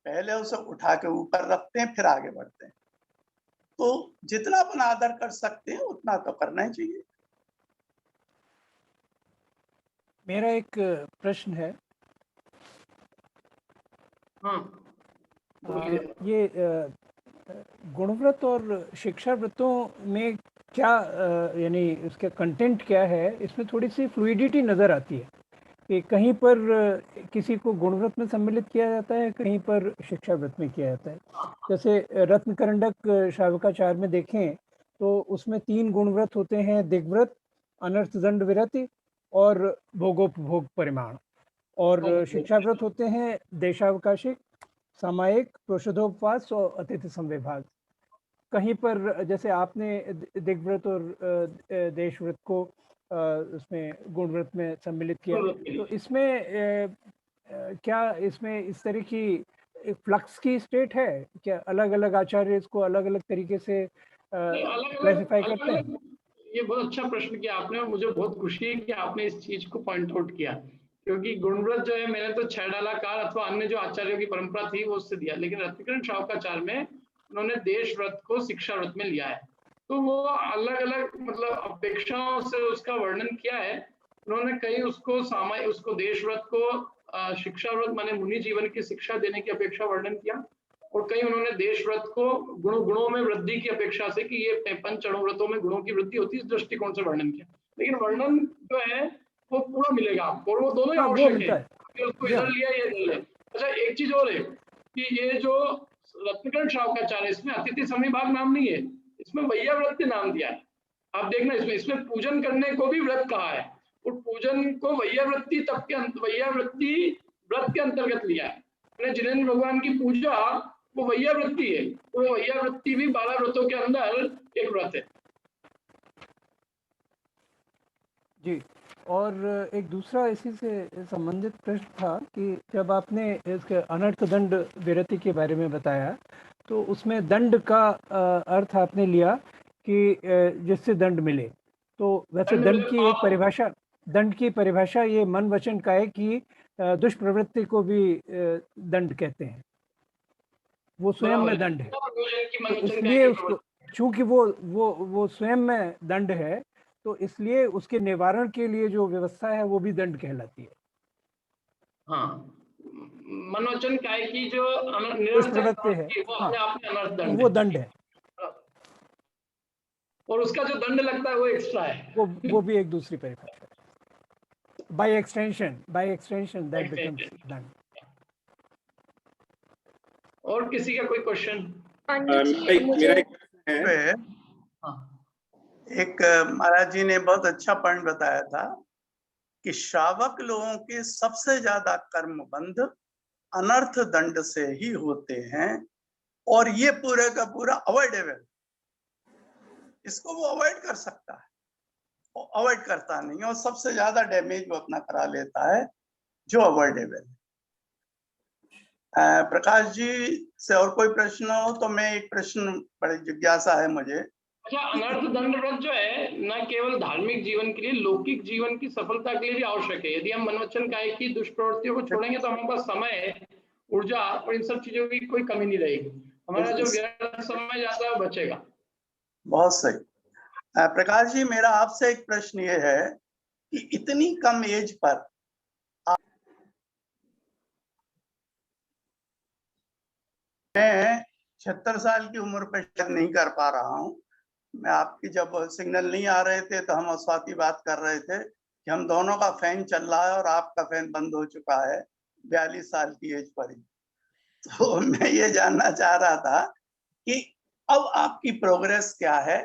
Speaker 6: पहले उसे उठा के ऊपर रखते हैं, फिर आगे बढ़ते हैं। तो जितना अपन आदर कर सकते हैं उतना तो करना ही चाहिए।
Speaker 5: मेरा एक प्रश्न है। ये गुणव्रत और शिक्षा व्रतों में क्या यानी इसका कंटेंट क्या है, इसमें थोड़ी सी फ्लूइडिटी नज़र आती है कि कहीं पर किसी को गुणव्रत में सम्मिलित किया जाता है, कहीं पर शिक्षा व्रत में किया जाता है। जैसे रत्नकरंडक श्रावकाचार में देखें तो उसमें 3 गुणव्रत होते हैं, दिग्व्रत, अनर्थ दंड विरति और भोगोपभोग परिमाण। और शिक्षा व्रत होते हैं देशावकाशिक, सामायिक, प्रोषदोपवास और अतिथि संविभाग। कहीं पर जैसे आपने दिग्व्रत और देशव्रत को उसमें गुणव्रत में सम्मिलित किया, तो इसमें क्या इसमें इस तरह की फ्लक्स की स्टेट है क्या? अलग अलग आचार्य इसको अलग अलग तरीके से क्लासिफाई करते हैं?
Speaker 4: ये बहुत अच्छा प्रश्न किया आपने, और मुझे बहुत खुशी है कि आपने इस चीज को पॉइंट आउट किया, क्योंकि गुणव्रत जो है मैंने तो 6 डालाकार अथवा अन्य जो आचार्यों की परंपरा थी वो उससे दिया, लेकिन रत्नकरण श्रावकाचार में उन्होंने देश व्रत को शिक्षा व्रत में लिया है। तो वो अलग अलग मतलब अपेक्षाओं से उसका वर्णन किया है उन्होंने। कहीं उसको सामायिक, उसको देश व्रत को शिक्षा व्रत माने मुनि जीवन की शिक्षा देने की अपेक्षा वर्णन किया, और कहीं उन्होंने देश व्रत को गुणों में वृद्धि की अपेक्षा से कि ये 5 अणुव्रतों में गुणों की वृद्धि होती है, इस दृष्टिकोण से वर्णन किया। लेकिन वर्णन जो है वो पूरा मिलेगा आपको, और वो दोनों ही आवश्यक है कि उसको इधर लिया या इधर लिया। अच्छा, एक चीज और है कि ये जो रत्नकरण श्रावकाचार्य, इसमें अतिथि संविभाग नाम नहीं है, इसमें वैयावृत्ति नाम दिया है। आप देखना, इसमें पूजन करने को भी व्रत कहा है, और पूजन को वैयावृत्ति वैयावृत्ति व्रत के अंतर्गत लिया है। जिनेंद्र भगवान की पूजा वो वैयावृत्ति है, वो वैयावृत्ति भी 12 व्रतों के अंदर एक व्रत है
Speaker 5: जी। और एक दूसरा इसी से संबंधित प्रश्न था कि जब आपने इसके अनर्थ दंड विरति के बारे में बताया, तो उसमें दंड का अर्थ आपने लिया कि जिससे दंड मिले। तो वैसे दंड की परिभाषा ये मन वचन का है कि दुष्प्रवृत्ति को भी दंड कहते हैं, वो स्वयं में दंड है। तो इसलिए उसको, चूंकि वो स्वयं में दंड है, तो इसलिए उसके निवारण के लिए जो व्यवस्था है वो भी दंड कहलाती है।
Speaker 4: हाँ, मनोवचन काय की जो
Speaker 5: दुष्प्रवृत्ति है, हाँ, वो दंड है,
Speaker 4: और उसका जो दंड लगता है वो एक्स्ट्रा है,
Speaker 5: वो भी एक दूसरी परिभाषा है। बाय एक्सटेंशन दैट बिकम्स दंड।
Speaker 4: और किसी का कोई क्वेश्चन?
Speaker 6: एक महाराज जी ने बहुत अच्छा पॉइंट बताया था कि श्रावक लोगों के सबसे ज्यादा कर्म बंध अनर्थ दंड से ही होते हैं, और ये पूरे का पूरा अवॉइडेबल, इसको वो अवॉइड कर सकता है, वो अवॉइड करता नहीं, और सबसे ज्यादा डैमेज वो अपना करा लेता है जो अवॉइडेबल है। प्रकाश जी से और कोई प्रश्न हो तो मैं एक प्रश्न, बड़ी जिज्ञासा है मुझे।
Speaker 4: अच्छा, अनर्थ दंड व्रत जो है न केवल धार्मिक जीवन के लिए, लौकिक जीवन की सफलता के लिए भी आवश्यक है। यदि हम मनवचन काय की दुष्प्रवृत्तियों को छोड़ेंगे तो हमारे पास समय, ऊर्जा और इन सब चीजों की कोई कमी नहीं रहेगी। हमारा जो व्यर्थ समय जाता है वो बचेगा।
Speaker 6: बहुत सही। प्रकाश जी, मेरा आपसे एक प्रश्न ये है कि इतनी कम एज पर मैं 76 साल की उम्र पर शायद नहीं कर पा रहा हूँ। मैं आपकी जब सिग्नल नहीं आ रहे थे तो हम स्वाति बात कर रहे थे कि हम दोनों का फैन चल रहा है और आपका फैन बंद हो चुका है 42 साल की एज पर ही। तो मैं ये जानना चाह रहा था कि अब आपकी प्रोग्रेस क्या है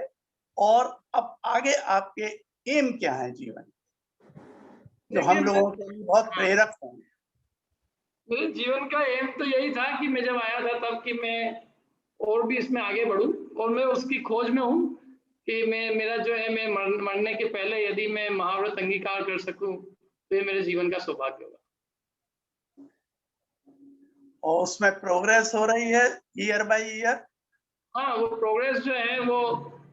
Speaker 6: और अब आगे आपके एम क्या है जीवन, जो हम लोगों के लिए बहुत प्रेरक हैं।
Speaker 4: मेरे जीवन का एम तो यही था कि मैं जब आया था तब कि मैं और भी इसमें आगे बढ़ूं, और मैं उसकी खोज में हूं कि मेरा जो है, मैं मरने के पहले यदि मैं महाव्रत अंगीकार कर सकूं तो ये मेरे जीवन का सौभाग्य होगा।
Speaker 6: और उसमें प्रोग्रेस हो रही है ईयर बाय ईयर?
Speaker 4: हाँ, वो प्रोग्रेस जो है वो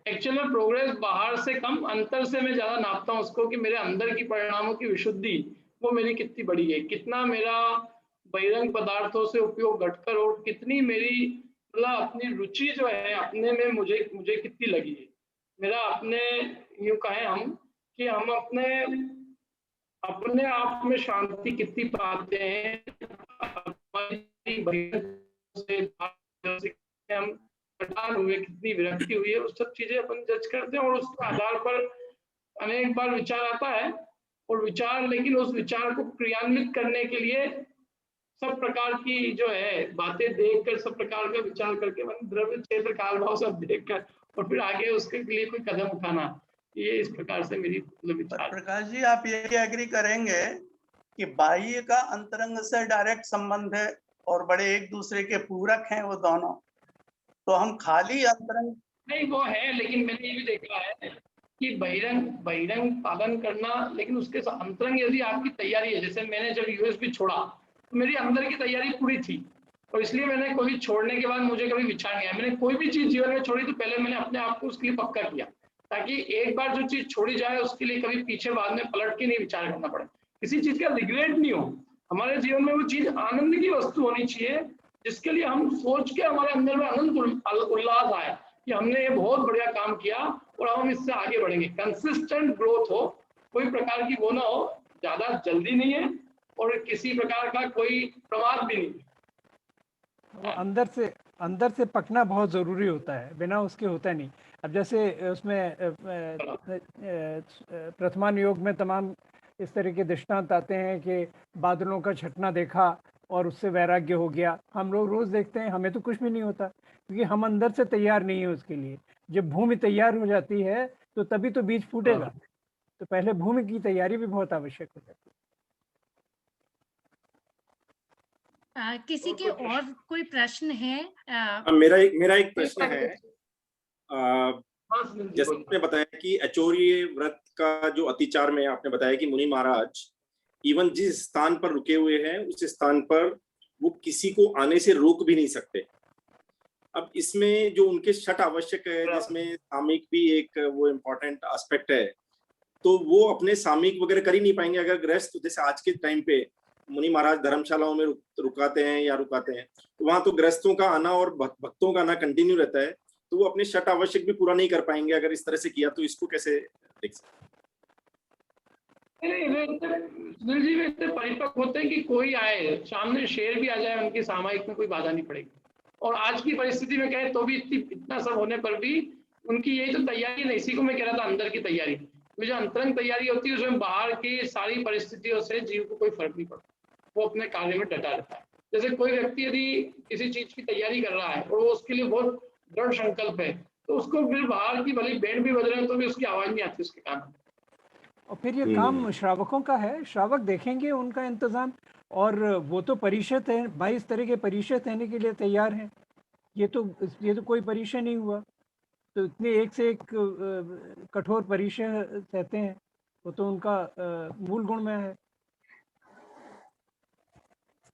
Speaker 4: एक्चुअल में प्रोग्रेस बाहर से कम, अंतर से मैं ज्यादा नापता हूँ उसको कि मेरे अंदर की परिणामों की विशुद्धि वो मेरी कितनी बड़ी है, कितना मेरा बहिरंग पदार्थों से उपयोग घटकर, और कितनी मेरी मतलब अपनी रुचि जो है अपने में मुझे कितनी लगी है। मेरा अपने यूं कहें हम कि हम अपने आप में शांति कितनी पाते हैं, हम प्रदान हुए, कितनी विरक्ति हुई है, उस सब चीजें अपन जज करते हैं और उसके आधार पर अनेक बार विचार आता है। और विचार, लेकिन उस विचार को क्रियान्वित करने के लिए सब प्रकार की जो है बातें देखकर, सब प्रकार का विचार करके, द्रव्य क्षेत्र काल भाव सब देखकर, और फिर आगे उसके लिए कोई कदम उठाना, ये इस प्रकार से मेरी विचार।
Speaker 6: प्रकाश जी, आप ये एग्री करेंगे कि बाह्य का अंतरंग से डायरेक्ट संबंध है और बड़े एक दूसरे के पूरक हैं वो दोनों, तो हम खाली अंतरंग
Speaker 4: नहीं, वो है, लेकिन मैंने ये भी देखा है कि बहिरंग पालन करना, लेकिन उसके साथ अंतरंग यदि आपकी तैयारी है, जैसे मैंने जब यूएसबी छोड़ा तो मेरी अंदर की तैयारी पूरी थी, और इसलिए मैंने कोई छोड़ने के बाद मुझे कभी विचार नहीं आया। मैंने कोई भी चीज जीवन में छोड़ी तो पहले मैंने अपने आप को उसके लिए पक्का किया, ताकि एक बार जो चीज छोड़ी जाए उसके लिए कभी पीछे बाद में पलट के नहीं विचार करना पड़े, किसी चीज का रिग्रेट नहीं हो। हमारे जीवन में वो चीज आनंद की वस्तु होनी चाहिए जिसके लिए हम सोच के हमारे अंदर में आनंद उल्लास आए कि हमने ये बहुत बढ़िया काम किया और हम इससे आगे बढ़ेंगे। कंसिस्टेंट ग्रोथ हो, कोई प्रकार की वो ना हो, ज्यादा जल्दी नहीं है और किसी प्रकार का कोई प्रमाद भी नहीं।
Speaker 5: वो अंदर से पकना बहुत ज़रूरी होता है, बिना उसके होता नहीं। अब जैसे उसमें प्रथमान योग में तमाम इस तरह के दृष्टांत आते हैं कि बादलों का छटना देखा और उससे वैराग्य हो गया। हम लोग रोज देखते हैं, हमें तो कुछ भी नहीं होता क्योंकि हम अंदर से तैयार नहीं है उसके लिए। जब भूमि तैयार हो जाती है तो तभी तो बीज फूटेगा, तो पहले भूमि की तैयारी भी बहुत आवश्यक हो जाती
Speaker 1: है। किसी के और कोई प्रश्न है?
Speaker 3: मेरा एक प्रश्न है। जैसे आपने बताया कि अचौर्य व्रत का जो अतिचार में आपने बताया कि मुनि महाराज इवन जिस स्थान पर रुके हुए हैं उस स्थान पर वो किसी को आने से रोक भी नहीं सकते। अब इसमें जो उनके छठ आवश्यक है, जिसमें सामयिक भी एक वो इम्पोर्टेंट एस्पेक्ट है, तो वो अपने सामयिक वगैरह कर ही नहीं पाएंगे अगर गृहस्थ, जैसे आज के टाइम पे मुनि महाराज धर्मशालाओं में रुकाते हैं तो वहां तो गृहस्थों का आना और भक्तों का आना कंटिन्यू रहता है, तो वो अपने छठ आवश्यक भी पूरा नहीं कर पाएंगे अगर इस तरह से किया। तो इसको कैसे देख सकते?
Speaker 4: सुनील जी, वे इतने परिपक्व होते हैं कि कोई आए सामने, शेर भी आ जाए, उनकी सामायिक में कोई बाधा नहीं पड़ेगी। और आज की परिस्थिति में कहें तो भी इतना सब होने पर भी उनकी यही तो तैयारी नहीं। इसी को मैं कह रहा था, अंदर की तैयारी, जो अंतरंग तैयारी होती है उसमें बाहर की सारी परिस्थितियों से जीव को कोई फर्क नहीं पड़ता, वो अपने कार्य में डटा रहता है। जैसे कोई व्यक्ति यदि किसी चीज की तैयारी कर रहा है और वो उसके लिए बहुत दृढ़ संकल्प है, तो उसको फिर बाहर की भले बैंड भी बज रहे हैं तो भी उसकी आवाज नहीं आती उसके कान में।
Speaker 5: और फिर ये काम श्रावकों का है, श्रावक देखेंगे उनका इंतजाम, और वो तो परिषद है, 22 तरह के परिषद रहने के लिए तैयार हैं। ये तो कोई परिचय नहीं हुआ। तो इतने एक से एक कठोर परिचय कहते हैं, वो तो उनका मूल गुण में है।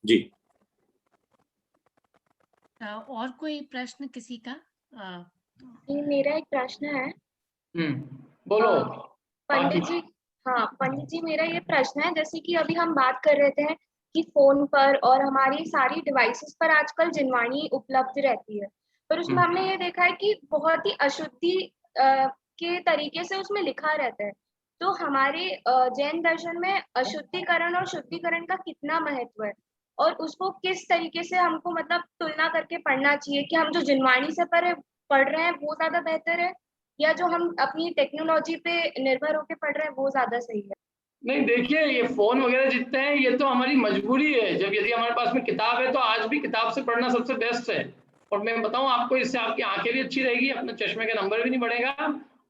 Speaker 3: जी।
Speaker 1: और कोई प्रश्न किसी का?
Speaker 9: जी, मेरा एक प्रश्न है।
Speaker 4: बोलो।
Speaker 9: पंडित जी, हाँ पंडित जी, मेरा ये प्रश्न है, जैसे कि अभी हम बात कर रहे थे कि फोन पर और हमारी सारी डिवाइसेस पर आजकल जिनवाणी उपलब्ध रहती है, पर उसमें हमने ये देखा है कि बहुत ही अशुद्धि के तरीके से उसमें लिखा रहता है। तो हमारे जैन दर्शन में अशुद्धिकरण और शुद्धिकरण का कितना महत्व है, और उसको किस तरीके से हमको मतलब तुलना करके पढ़ना चाहिए कि हम जो जिनवाणी से पढ़ रहे हैं वो ज्यादा बेहतर है, या जो हम अपनी टेक्नोलॉजी पे निर्भर होकर पढ़ रहे हैं वो ज्यादा सही है?
Speaker 4: नहीं, देखिए, ये फोन वगैरह जितने हैं ये तो हमारी मजबूरी है। जब यदि हमारे पास में किताब है तो आज भी किताब से पढ़ना सबसे बेस्ट है। और मैं बताऊं आपको, इससे आपकी आंखें भी अच्छी रहेगी, अपने चश्मे का नंबर भी नहीं बढ़ेगा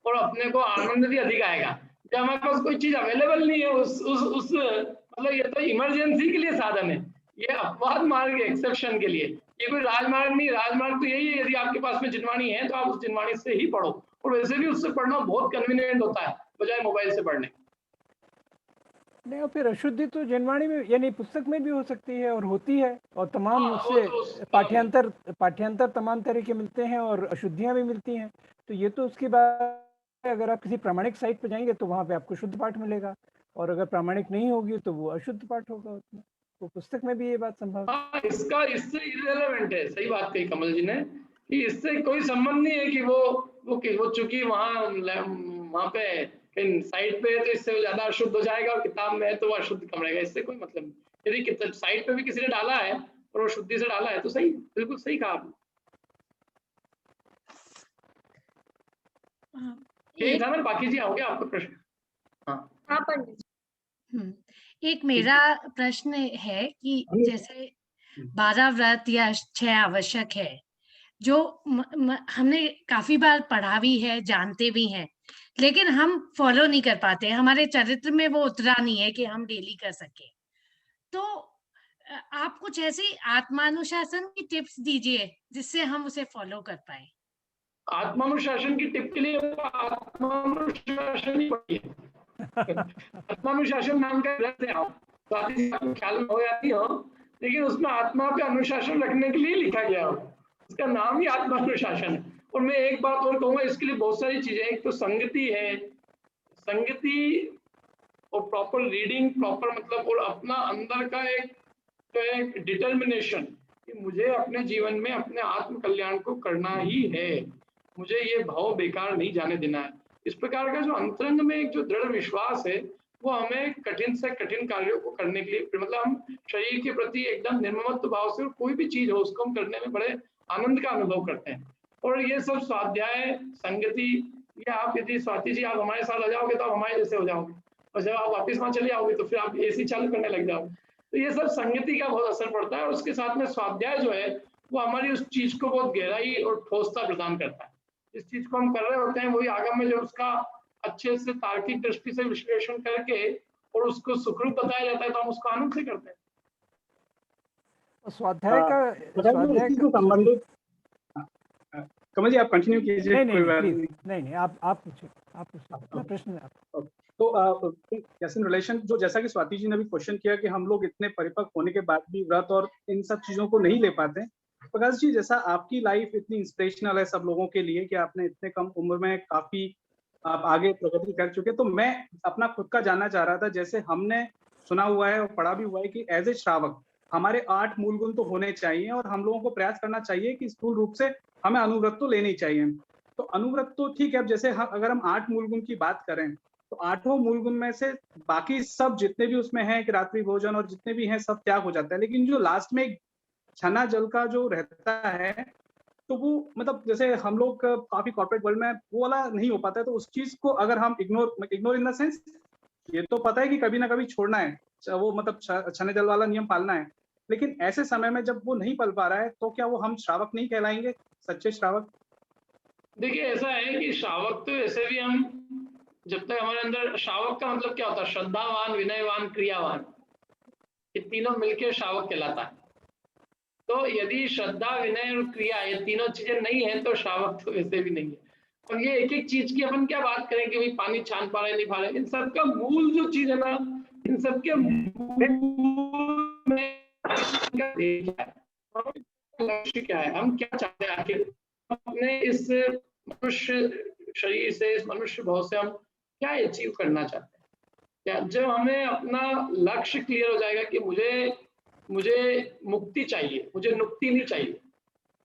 Speaker 4: और अपने को आनंद भी अधिक आएगा। जब हमारे पास कोई चीज अवेलेबल नहीं है उस मतलब ये तो इमरजेंसी के लिए साधन है, ये अपवाद मार्ग है, एक्सेप्शन के लिए। ये कोई राजमार्ग नहीं, राजमार्ग तो यही है, यदि आपके पास में जिनवाणी है तो आप उस जिनवाणी से ही पढ़ो। और वैसे भी उससे पढ़ना बहुत कन्वीनियंट होता है बजाय मोबाइल से पढ़ने।
Speaker 5: नहीं, और फिर अशुद्धि तो जिनवाणी में यानी पुस्तक में भी हो सकती है और होती है, और तमाम उससे पाठ्यांतर तमाम तरह के मिलते हैं और अशुद्धियां भी मिलती हैं। तो ये तो उसकी बात है, अगर आप किसी प्रामाणिक साइट पर जाएंगे तो वहाँ पे आपको शुद्ध पाठ मिलेगा, और अगर प्रामाणिक नहीं होगी तो वो अशुद्ध पाठ होगा उसमें। तो पुस्तक में भी ये बात संभव है।
Speaker 4: इससे इररिलेवेंट है, सही बात कही कमल जी ने, कि इससे कोई संबंध नहीं है कि वो चूंकि वहाँ पे साइट पे है तो इससे ज्यादा अशुद्ध हो जाएगा और किताब में है तो वो अशुद्ध कम रहेगा, इससे कोई मतलब नहीं। यदि साइट पे भी किसी ने डाला है और वो शुद्धि से डाला है तो सही, बिल्कुल सही कहा आपने। ठीक था ना, बाकी जी आओगे आपका प्रश्न?
Speaker 9: हाँ पंडित जी।
Speaker 1: एक मेरा प्रश्न है कि जैसे 12 व्रत या 6 आवश्यक है, जो हमने काफी बार पढ़ा भी है, जानते भी हैं, लेकिन हम फॉलो नहीं कर पाते, हमारे चरित्र में वो उतरा नहीं है कि हम डेली कर सके। तो आप कुछ ऐसी आत्मानुशासन की टिप्स दीजिए जिससे हम उसे फॉलो कर पाए।
Speaker 4: आत्मानुशासन की टिप के लिए आत्मानुशासन ही पढ़िए। आत्मानुशासन नाम का ग्रंथ है, आप ख्याल में हो या नहीं हो, लेकिन उसमें आत्मा पे अनुशासन रखने के लिए लिखा गया हो, उसका नाम ही आत्मानुशासन है। और मैं एक बात और कहूंगा, इसके लिए बहुत सारी चीजें, एक तो संगति है, संगति और प्रॉपर रीडिंग, प्रॉपर मतलब, और अपना अंदर का एक डिटर्मिनेशन कि मुझे अपने जीवन में अपने आत्म कल्याण को करना ही है, मुझे ये भाव बेकार नहीं जाने देना है। इस प्रकार का जो अंतरंग में एक जो दृढ़ विश्वास है, वो हमें कठिन से कठिन कार्यों को करने के लिए, मतलब हम शरीर के प्रति एकदम निर्ममत्व भाव से कोई भी चीज हो उसको हम करने में बड़े आनंद का अनुभव करते हैं। और ये सब स्वाध्याय, संगति, ये आप यदि स्वाति जी आप हमारे साथ आ जाओगे तो आप हमारे जैसे हो जाओगे, और जब आप वापस वहां चले जाओगे तो फिर आप एसी चालू करने लग जाओगे। तो ये सब संगति का बहुत असर पड़ता है, और उसके साथ में स्वाध्याय जो है वो हमारी उस चीज को बहुत गहराई और ठोसता प्रदान करता है। इस चीज को हम कर रहे होते हैं, वही आगम में जो उसका अच्छे से तार्किक दृष्टि से विश्लेषण करके और उसको सुखरूप बताया जाता है तो हम उसको आनंद से करते हैं।
Speaker 5: स्वाध्याय
Speaker 7: का संबंधित कमल जी आप कंटिन्यू कीजिए।
Speaker 5: नहीं, आप पूछिए अपना प्रश्न।
Speaker 7: तो कैसे रिलेशन, जो जैसा कि स्वाति जी ने भी क्वेश्चन किया कि हम लोग इतने परिपक्व होने के बाद भी व्रत और इन सब चीजों को नहीं ले पाते। प्रकाश जी, जैसा आपकी लाइफ इतनी इंस्पिरेशनल है सब लोगों के लिए कि आपने इतने कम उम्र में काफी आप आगे प्रगति कर चुके, तो मैं अपना खुद का जानना चाह रहा था। जैसे हमने सुना हुआ है और पढ़ा भी हुआ है कि एज ए श्रावक हमारे 8 मूल गुण तो होने चाहिए, और हम लोगों को प्रयास करना चाहिए कि स्थूल रूप से हमें अनुव्रत तो लेनी चाहिए। तो अनुव्रत तो ठीक है, अब जैसे अगर हम 8 मूल गुण की बात करें तो 8 मूल गुण में से बाकी सब जितने भी उसमें हैं कि रात्रि भोजन और जितने भी हैं सब त्याग हो जाता है, लेकिन जो लास्ट में छना जल का जो रहता है तो वो मतलब जैसे हम लोग काफी कॉर्पोरेट वर्ल्ड में वो वाला नहीं हो पाता है। तो उस चीज को अगर हम इग्नोर इन द सेंस, ये तो पता है कि कभी ना कभी छोड़ना है, वो मतलब छने जल वाला नियम पालना है, लेकिन ऐसे समय में जब वो नहीं पल पा रहा है तो क्या वो हम श्रावक नहीं कहलाएंगे, सच्चे श्रावक?
Speaker 4: देखिए, ऐसा है कि श्रावक तो ऐसे भी हम, जब तक हमारे अंदर, श्रावक का मतलब क्या होता है? श्रद्धावान, विनयवान, क्रियावान, ये तीनों मिलकर श्रावक कहलाता है। तो यदि श्रद्धा, विनय और क्रिया ये तीनों चीजें नहीं है तो श्रावक तो वैसे भी नहीं है। और ये एक एक चीज की अपन क्या बात करें कि भाई पानी छान पा रहे नहीं पा रहे, इन सबका मूल जो चीज है ना, इन सबके मूल में लक्ष्य क्या है, हम क्या चाहते हैं, आखिर अपने इस मनुष्य शरीर से, इस मनुष्य भाव से हम क्या अचीव करना चाहते हैं। क्या जब हमें अपना लक्ष्य क्लियर हो जाएगा कि मुझे मुक्ति चाहिए, मुझे नुक्ति नहीं चाहिए।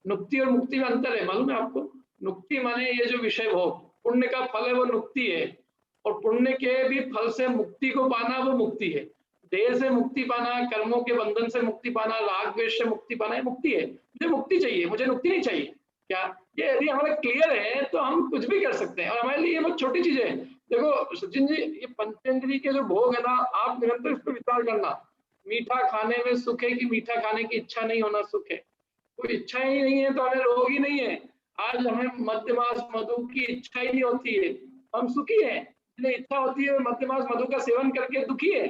Speaker 4: नुक्ति और मुक्ति में अंतर है, मालूम है आपको? नुक्ति माने ये जो विषय भोग, पुण्य का फल है वो नुक्ति है, और पुण्य के भी फल से मुक्ति को पाना वो मुक्ति है। देह से मुक्ति पाना, कर्मों के बंधन से मुक्ति पाना, राग द्वेष से मुक्ति पाना, ये मुक्ति है। मुझे मुक्ति चाहिए, मुझे नुक्ति नहीं चाहिए। क्या ये यदि हमारा क्लियर है तो हम कुछ भी कर सकते हैं, और हमारे लिए ये बहुत छोटी चीजें है। देखो सचिन जी, ये पंचेंद्रिय के जो भोग है ना, आप निरंतर इस पर विचार करना। मीठा खाने में सुख है कि मीठा खाने की इच्छा नहीं होना सुख है? कोई इच्छा ही नहीं है तो हमें रोग ही नहीं है। आज हमें मध्यमास मधु की इच्छा ही नहीं होती है, हम सुखी हैं। जिन्हें इच्छा होती है मध्यमास मधु का सेवन करके दुखी है।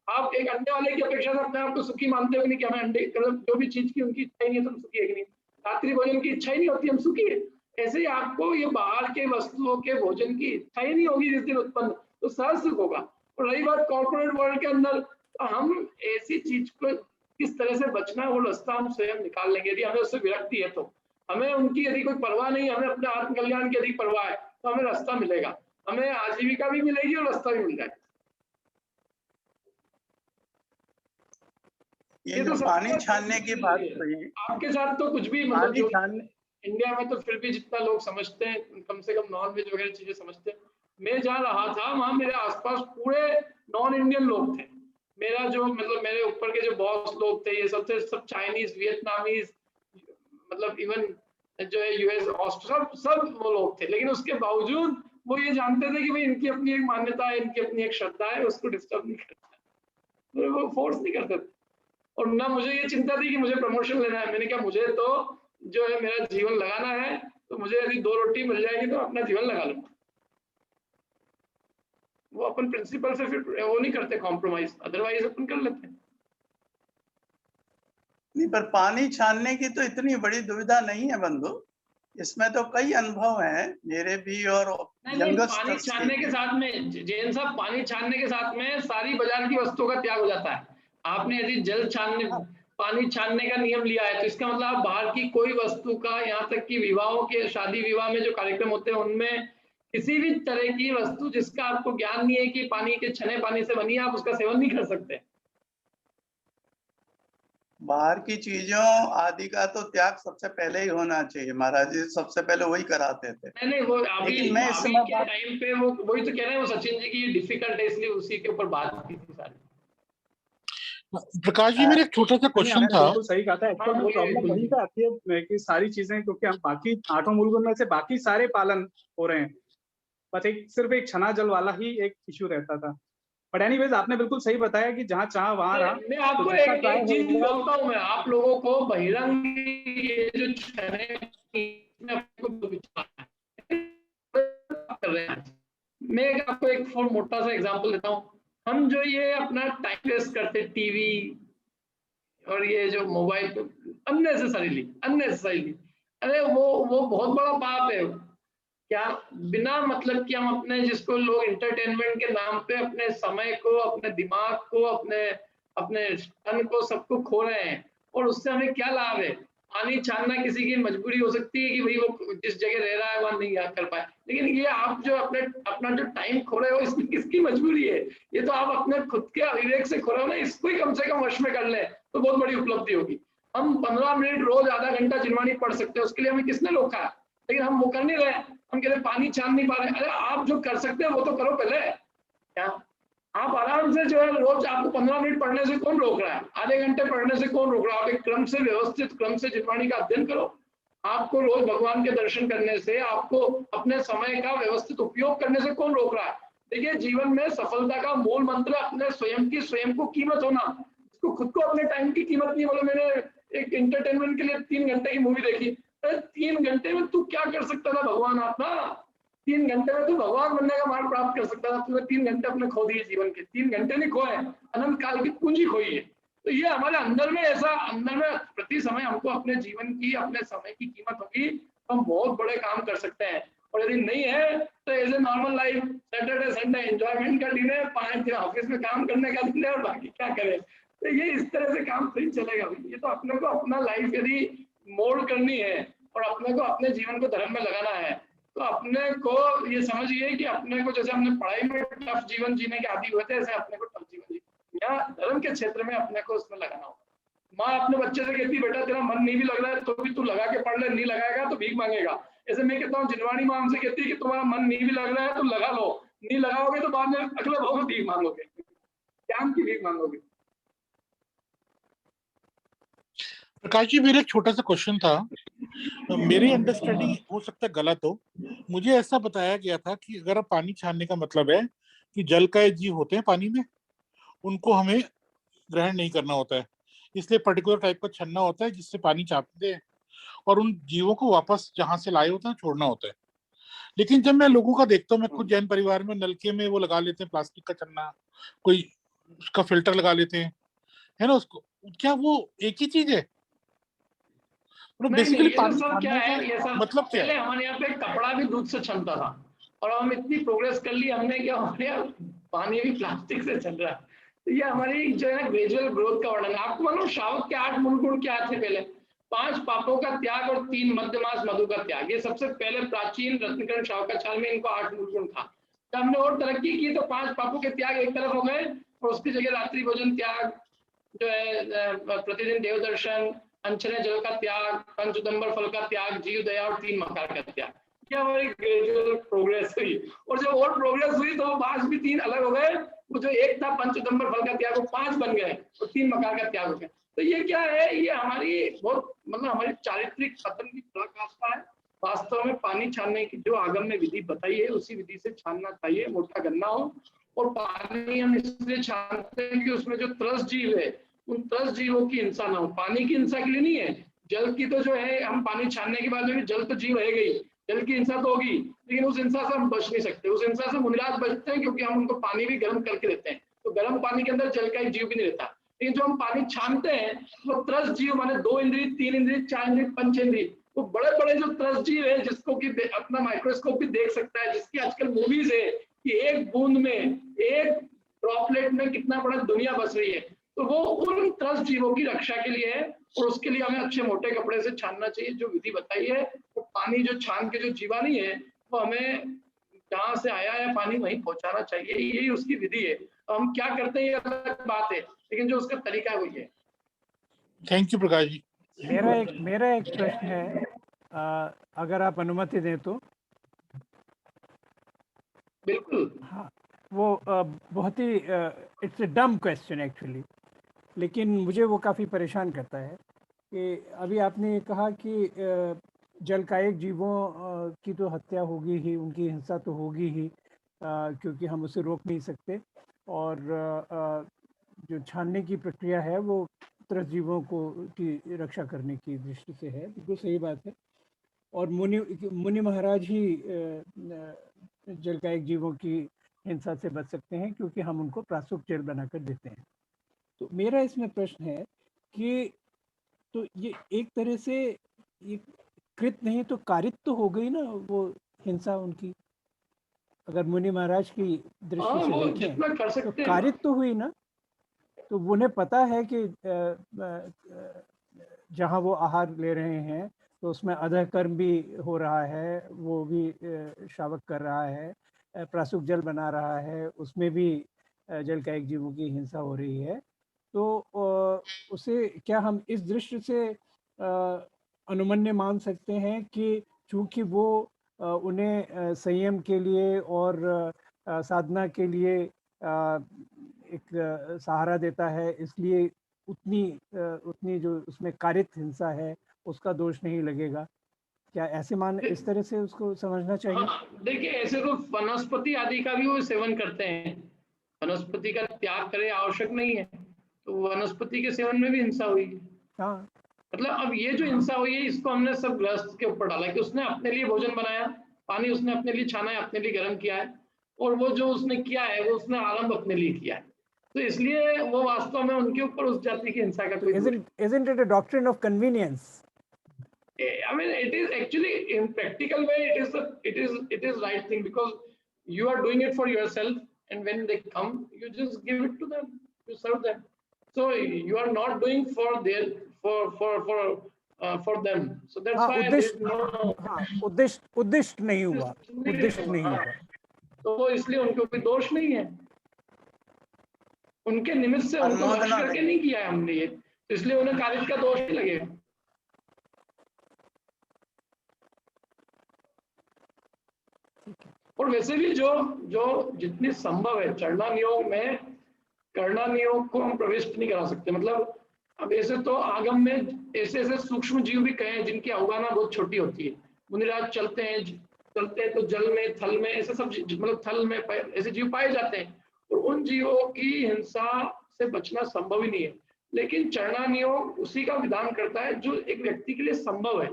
Speaker 4: आप एक अंडे वाले की अपेक्षा से अपने आप को सुखी मानते हो कि नहीं, कि हमें अंडे जो भी चीज की उनकी इच्छा ही नहीं है तो हम सुखी है कि नहीं? रात्रि भोजन की इच्छा ही नहीं होती, हम सुखी है। ऐसे ही आपको ये बाहर के वस्तुओं के भोजन की इच्छा ही नहीं होगी जिस दिन उत्पन्न, तो सहज सुख होगा। और रही बात कॉर्पोरेट वर्ल्ड के अंदर, तो हम ऐसी चीज को किस तरह से बचना है वो रास्ता हम स्वयं निकाल लेंगे। यदि हमें उससे विरक्ति है तो, हमें उनकी यदि कोई परवाह नहीं, हमें अपने आत्म कल्याण की यदि परवाह है तो हमें रास्ता मिलेगा, हमें आजीविका भी मिलेगी और रास्ता भी मिल जाएगा।
Speaker 6: ये तो पानी छानने की बात हुई,
Speaker 4: आपके साथ तो कुछ भी
Speaker 6: पानी
Speaker 4: मतलब
Speaker 6: छानने
Speaker 4: इंडिया में तो फिर भी जितना लोग समझते हैं, कम से कम नॉन वेज वगैरह चीजें समझते हैं। मैं जहाँ रहा था वहां मेरे आसपास पूरे नॉन इंडियन लोग थे। मेरा जो मतलब मेरे ऊपर के जो बॉस लोग थे ये सब थे, सब चाइनीज, वियतनामीज, मतलब इवन जो है यूएस, ऑस्ट्रेलिया, सब वो लोग थे। लेकिन उसके बावजूद वो ये जानते थे कि भाई इनकी अपनी एक मान्यता है, इनकी अपनी एक श्रद्धा है, उसको डिस्टर्ब नहीं करना, तो वो फोर्स नहीं करते थे। और ना मुझे ये चिंता थी कि मुझे प्रमोशन लेना है। मैंने कहा मुझे तो जो है मेरा जीवन लगाना है, तो मुझे यदि 2 रोटी मिल जाएगी तो अपना जीवन लगा लूंगा। वो अपन प्रिंसिपल से फिर वो नहीं करते कॉम्प्रोमाइज, अदरवाइज अपन कर लेते हैं।
Speaker 6: नहीं, पर पानी छानने की तो इतनी बड़ी दुविधा नहीं है बंधु, इसमें तो कई अनुभव हैं मेरे भी और
Speaker 4: पानी छानने के साथ में जैन साहब, पानी छानने के साथ में सारी बाजार की वस्तुओं का त्याग हो जाता है। आपने यदि जल छानने, पानी छानने का नियम लिया है तो इसका मतलब आप बाहर की कोई वस्तु का, यहाँ तक कि विवाहों के, शादी विवाह में जो कार्यक्रम होते हैं उनमें किसी भी तरह की वस्तु जिसका आपको ज्ञान नहीं है कि पानी के छने पानी से बनी है, आप उसका सेवन नहीं कर सकते।
Speaker 6: बाहर की चीजों आदि का तो त्याग सबसे पहले ही होना चाहिए। महाराज जी सबसे पहले वही कराते थे।
Speaker 4: नहीं वो अभी
Speaker 6: मैं
Speaker 4: अभी के टाइम पे वो वही तो कह रहे हैं, वो सचिन जी की डिफिकल्ट है इसलिए उसी के ऊपर बात की थी सारी।
Speaker 10: प्रकाश जी मेरा एक छोटा सा क्वेश्चन था।
Speaker 7: बिल्कुल सही कहा था। एक्चुअली वो प्रॉब्लम वहीं पे आती है कि सारी चीजें, क्योंकि हम बाकी 8 मुल्कों में से बाकी सारे पालन हो रहे हैं, बस सिर्फ एक छना जल वाला ही एक इश्यू रहता था। बट एनीवेज आपने बिल्कुल सही बताया कि जहाँ चाह वहाँ रहा।
Speaker 4: मैं आपको एक चीज बोलता हूँ, मैं आप लोगों को बहिरंग ये जो छने मैं आपको एक मोटा सा एग्जांपल देता हूँ। हम जो ये अपना टाइम वेस्ट करते टीवी और ये जो मोबाइल अननेसेसरीली, अरे वो बहुत बड़ा पाप है। क्या बिना मतलब कि हम अपने, जिसको लोग इंटरटेनमेंट के नाम पे अपने समय को, अपने दिमाग को, अपने तन को, सबको खो रहे हैं, और उससे हमें क्या लाभ है? पानी छानना किसी की मजबूरी हो सकती है कि भाई वो जिस जगह रह रहा है वहां नहीं कर पाए, लेकिन ये आप जो अपना जो टाइम खो रहे हो इसमें किसकी मजबूरी है? ये तो आप अपने खुद के अविवेक से खो रहे हो ना। इसको ही कम से कम वश में कर ले तो बहुत बड़ी उपलब्धि होगी। हम 15 मिनट रोज आधा घंटा जिनवाणी पढ़ सकते हैं, उसके लिए हमें किसने रोका है? लेकिन हम वो कर नहीं रहे, हम कह रहे पानी छान नहीं पा रहे। अरे आप जो कर सकते हैं वो तो करो पहले। क्या आप आराम से जो है रोज, आपको 15 मिनट पढ़ने से कौन रोक रहा है? आधे घंटे पढ़ने से कौन रोक रहा है? आप एक क्रम से, व्यवस्थित क्रम से जिनवाणी का अध्ययन करो। आपको रोज भगवान के दर्शन करने से, आपको अपने समय का व्यवस्थित उपयोग करने से कौन रोक रहा है? देखिए, जीवन में सफलता का मूल मंत्र अपने स्वयं को कीमत होना। इसको खुद को अपने टाइम की कीमत नहीं। बोलो मैंने एक एंटरटेनमेंट के लिए 3 घंटे की मूवी देखी, 3 घंटे में तू क्या कर सकता था भगवान आत्मा? 3 घंटे में तू भगवान बनने का मार्ग प्राप्त कर सकता था। तूने 3 घंटे अपने खो दिए जीवन के। 3 घंटे नहीं खोए, अनंत काल की पूंजी खोई है। तो ये हमारे अंदर में ऐसा, अंदर में प्रति समय हमको अपने जीवन की, अपने समय की कीमत होगी तो हम बहुत बड़े काम कर सकते हैं। और यदि नहीं है तो as a normal life, Saturday Sunday enjoyment का दिन है, 5 दिन ऑफिस में काम करने का दिन है और बाकी क्या करें। तो ये इस तरह से काम नहीं चलेगा भाई। ये तो अपने को अपना लाइफ यदि मोल्ड करनी है और अपने को अपने जीवन को धर्म में लगाना है तो अपने को ये समझिए कि अपने को, जैसे हमने पढ़ाई में टफ जीवन जीने के आदी हुए थे, ऐसे अपने को टफ जीवन जीने या धर्म के क्षेत्र में अपने को उसमें लगाना होगा। माँ अपने बच्चे से कहती बेटा तेरा मन नहीं भी लग रहा है तो भी तू लगा के पढ़ ले, नहीं लगाएगा तो भीख मांगेगा। ऐसे मैं कहता हूँ जिनवाणी माँ हमसे कहती है कि तुम्हारा मन नहीं भी लग रहा है तो लगा लो, नहीं लगाओगे तो बाद में अगले भाव में भीख मांगोगे, ज्ञान की भीख मांगोगे।
Speaker 10: प्रकाश जी, मेरा एक छोटा सा क्वेश्चन था, मेरी अंडरस्टैंडिंग हो सकता है गलत हो। मुझे ऐसा बताया गया था कि अगर पानी छानने का मतलब है कि जल का जीव होते हैं पानी में, उनको हमें ग्रहण नहीं करना होता है, इसलिए पर्टिकुलर टाइप का छन्ना होता है जिससे पानी छापते हैं और उन जीवों को वापस जहां से लाए होते हैं छोड़ना होता है। लेकिन जब मैं लोगों का देखता हूँ, मैं खुद जैन परिवार में नलके में वो लगा लेते हैं प्लास्टिक का छन्ना, कोई उसका फिल्टर लगा लेते हैं, है ना, उसको, क्या वो एक ही चीज है?
Speaker 4: नहीं, ये सब क्या है, ये सब
Speaker 10: मतलब क्या
Speaker 4: पहले
Speaker 10: है?
Speaker 4: हमारे यहाँ पे कपड़ा भी दूध से छनता था और हम इतनी प्रोग्रेस कर ली हमने कि हमारे यहाँ पानी भी प्लास्टिक से चल रहा है। तो ये हमारी जो है ग्रेजुअल ग्रोथ का वर्णन है। आपको मालूम शावक के 8 मूल गुण क्या थे? पहले 5 पापों का त्याग और 3 मध्यमास मधु का त्याग। ये सबसे पहले प्राचीन रत्नकरण शावकाचार्य में इनको 8 मूल गुण था। जब हमने और तरक्की की तो 5 पापों के त्याग एक तरफ हो गए और उसकी जगह रात्रि भोजन त्याग, जो है प्रतिदिन देव दर्शन, अंचने जल का त्याग, पंचदंबर फल का त्याग, जीव दया और 3 मकार का त्याग। क्या हमारी ग्रेजुअल प्रोग्रेस हुई। और जब और प्रोग्रेस हुई तो 5 भी 3 अलग हो गए, वो जो एक था पंचदंबर फल का त्याग वो 5 बन गए और 3 मकार का त्याग हो गया। तो ये क्या है, ये हमारी बहुत मतलब हमारी चारित्रिक पतन की पराकाष्ठा है। वास्तव में पानी छानने की जो आगम में विधि बताई है उसी विधि से छानना चाहिए, मोटा गन्ना हो। और पानी हम इसलिए छानते हैं कि उसमें जो त्रस जीव है उन 10 जीवों की हिंसा ना हो। पानी की हिंसा के लिए नहीं है, जल की तो जो है हम पानी छानने के बाद में जल तो जीव रहेगा ही, जल की हिंसा तो होगी, लेकिन उस हिंसा से हम बच नहीं सकते। उस हिंसा से मुनिराज बचते हैं क्योंकि हम उनको पानी भी गर्म करके देते हैं, तो गर्म पानी के अंदर जल का एक जीव भी नहीं रहता। लेकिन जो हम पानी छानते हैं वो त्रस जीव माने 2 इंद्रिय, 3 इंद्रिय, 4 इंद्रिय, 5 इंद्रिय, वो बड़े बड़े जो त्रस जीव है जिसको कि अपना माइक्रोस्कोप भी देख सकता है, जिसकी आजकल मूवीज है कि एक बूंद में, एक ड्रॉपलेट में कितना बड़ा दुनिया बस रही है। तो वो उन त्रस्त जीवों की रक्षा के लिए है और उसके लिए हमें अच्छे मोटे कपड़े से छानना चाहिए। जो विधि बताई है वो पानी जो छान के जो जीवाणु है वो हमें जहाँ से आया है पानी वहीं पहुंचाना चाहिए, यही उसकी विधि है। तो हम क्या करते हैं ये अलग बात है, लेकिन जो उसका तरीका है वही है।
Speaker 10: Thank you Prakash ji.
Speaker 5: मेरा एक प्रश्न है, अगर आप अनुमति दें तो।
Speaker 4: बिल्कुल।
Speaker 5: हाँ, वो बहुत ही इट्स अ डम क्वेश्चन एक्चुअली, लेकिन मुझे वो काफ़ी परेशान करता है कि अभी आपने कहा कि जलकायिक जीवों की तो हत्या होगी ही, उनकी हिंसा तो होगी ही, क्योंकि हम उसे रोक नहीं सकते। और जो छानने की प्रक्रिया है वो त्रस्त जीवों को की रक्षा करने की दृष्टि से है, बिल्कुल सही बात है। और मुनि महाराज ही जलकायिक जीवों की हिंसा से बच सकते हैं क्योंकि हम उनको प्रासूप जल बनाकर देते हैं। तो मेरा इसमें प्रश्न है कि तो ये एक तरह से ये कृत नहीं तो कारित तो हो गई ना वो हिंसा उनकी, अगर मुनि महाराज की दृष्टि से देखें तो कारित तो हुई ना। तो उन्हें पता है कि जहाँ वो आहार ले रहे हैं तो उसमें अधःकर्म भी हो रहा है, वो भी शावक कर रहा है, प्रासूप जल बना रहा है, उसमें भी जलकायिक जीवों की हिंसा हो रही है। तो उसे क्या हम इस दृष्टि से अनुमन्य मान सकते हैं कि चूंकि वो उन्हें संयम के लिए और साधना के लिए एक सहारा देता है, इसलिए उतनी जो उसमें कारित हिंसा है उसका दोष नहीं लगेगा? क्या ऐसे मान इस तरह से उसको समझना चाहिए?
Speaker 4: देखिए ऐसे तो वनस्पति आदि का भी वो सेवन करते हैं, वनस्पति का त्याग करे आवश्यक नहीं है, तो वनस्पति के सेवन में भी हिंसा हुई है।
Speaker 5: हाँ,
Speaker 4: मतलब अब ये जो हिंसा हुई है इसको हमने सब गृहस्थ के ऊपर डाला कि उसने अपने लिए भोजन बनाया, पानी उसने अपने लिए छाना है, अपने लिए गर्म किया है, और वो जो उसने किया है वो उसने आरंभ अपने लिए किया है। तो इसलिए वो वास्तव में उनके ऊपर उस जाति की हिंसा का कोई
Speaker 5: isn't it a doctrine of convenience?
Speaker 4: I mean, it is actually in practical way, it is right thing, because you are doing it for yourself, and when they come, you just give it to them, you serve them. So you are not doing for their for them. So that's
Speaker 5: हाँ,
Speaker 4: why
Speaker 5: उद्दिष्ट नहीं हुआ, उद्दिष्ट नहीं हुआ।
Speaker 4: तो वो इसलिए उनके कोई दोष नहीं है, उनके निमित्त से उनको दोष करके नहीं किया है हमने ये, तो इसलिए उन्हें कालिज का दोष नहीं लगेगा। और वैसे भी जो जितनी संभव है चरना नियोग में, करना नियोग को हम प्रविष्ट नहीं करा सकते। मतलब अब ऐसे तो आगम में ऐसे सूक्ष्म जीव भी कहे जिनकी अवगाहना बहुत छोटी होती है। मुनिराज चलते हैं तो जल में, थल में, ऐसे सब मतलब थल में ऐसे जीव पाए जाते हैं, और उन जीवों की हिंसा से बचना संभव ही नहीं है। लेकिन चरना नियोग उसी का विधान करता है जो एक व्यक्ति के लिए संभव है,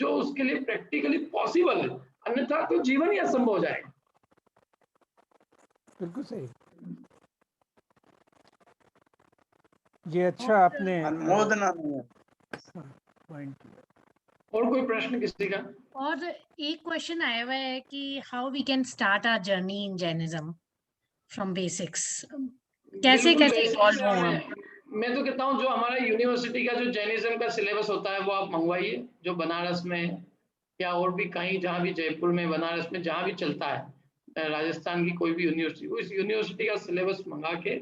Speaker 4: जो उसके लिए प्रैक्टिकली पॉसिबल है, अन्यथा तो जीवन ही असंभव हो जाएगा।
Speaker 5: बिल्कुल सही जी। अच्छा, आपने
Speaker 6: अनुमोदना
Speaker 5: पॉइंट किया।
Speaker 4: और कोई प्रश्न किसी का?
Speaker 1: और एक क्वेश्चन आया हुआ है कि how we can start our journey in Jainism from basics, कैसे इवॉल्व हों हम?
Speaker 4: मैं तो कहता हूँ जो हमारा यूनिवर्सिटी का जो जैनिज्म का सिलेबस होता है वो आप मंगवाइए, जो बनारस में या और भी कहीं, जहाँ भी जयपुर में, बनारस में, जहाँ भी चलता है, राजस्थान की कोई भी यूनिवर्सिटी, उस यूनिवर्सिटी का सिलेबस मंगा के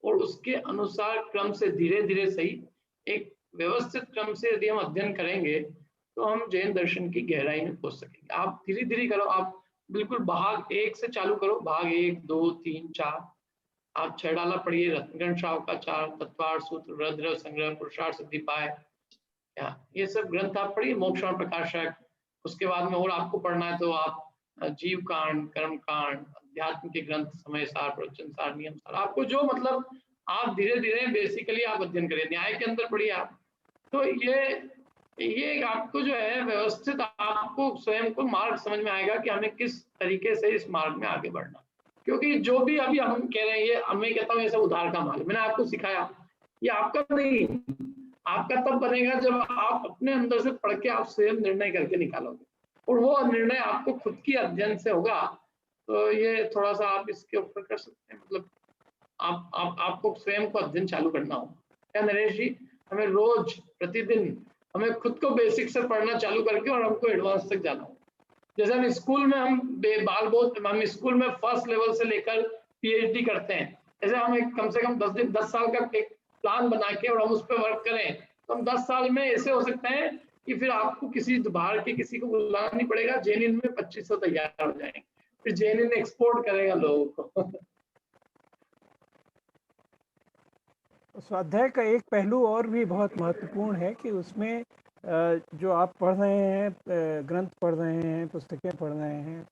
Speaker 4: और उसके अनुसार क्रम से धीरे धीरे सही एक व्यवस्थित क्रम से यदि हम अध्ययन करेंगे तो हम जैन दर्शन की गहराई में पहुंच सकेंगे। आप धीरे धीरे करो, आप बिल्कुल भाग 1 से चालू करो, भाग 1, 2, 3, 4, आप 6 डाला पढ़िए, रत्नगण शावकाचार, तत्वार्थ सूत्र, रुद्र संग्रह, पुरुषार्थ सिद्धिपाय, ये सब ग्रंथ आप पढ़िए, मोक्षण प्रकाशक। उसके बाद में और आपको पढ़ना है तो आप जीव कांड, कर्म कांड, अध्यात्म के ग्रंथ, समय सार, प्रवचन सार, नियम सार, आपको जो मतलब आप धीरे धीरे बेसिकली आप अध्ययन करें। न्याय के अंदर पढ़िए आप, तो ये आपको जो है व्यवस्थित, आपको स्वयं को मार्ग समझ में आएगा कि हमें किस तरीके से इस मार्ग में आगे बढ़ना। क्योंकि जो भी अभी हम कह रहे हैं, ये मैं कहता हूँ ये सब उधार का माल, मैंने आपको सिखाया, ये आपका नहीं, आपका तब बनेगा जब आप अपने अंदर से पढ़ के आप स्वयं निर्णय करके निकालोगे, और वो निर्णय आपको खुद की अध्ययन से होगा। तो ये थोड़ा सा आप इसके ऊपर कर सकते हैं, मतलब आपको स्वयं को अध्ययन चालू करना हो। क्या नरेश जी, हमें रोज प्रतिदिन हमें खुद को बेसिक से पढ़ना चालू करके और हमको एडवांस तक जाना हो। जैसे हम स्कूल में हम हम स्कूल में फर्स्ट लेवल से लेकर पीएचडी करते हैं, ऐसे हम एक कम से कम 10 साल का एक प्लान बना के और हम उस पर वर्क करें तो हम 10 साल में ऐसे हो सकते हैं कि फिर आपको किसी बाहर के किसी को बुलाना नहीं पड़ेगा, जेएनयू में 2500 तैयार हो जाएंगे, फिर जेएनयू एक्सपोर्ट करेगा लोगों को।
Speaker 5: स्वाध्याय का एक पहलू और भी बहुत महत्वपूर्ण है कि उसमें जो आप पढ़ रहे हैं, ग्रंथ पढ़ रहे हैं, पुस्तकें पढ़ रहे हैं,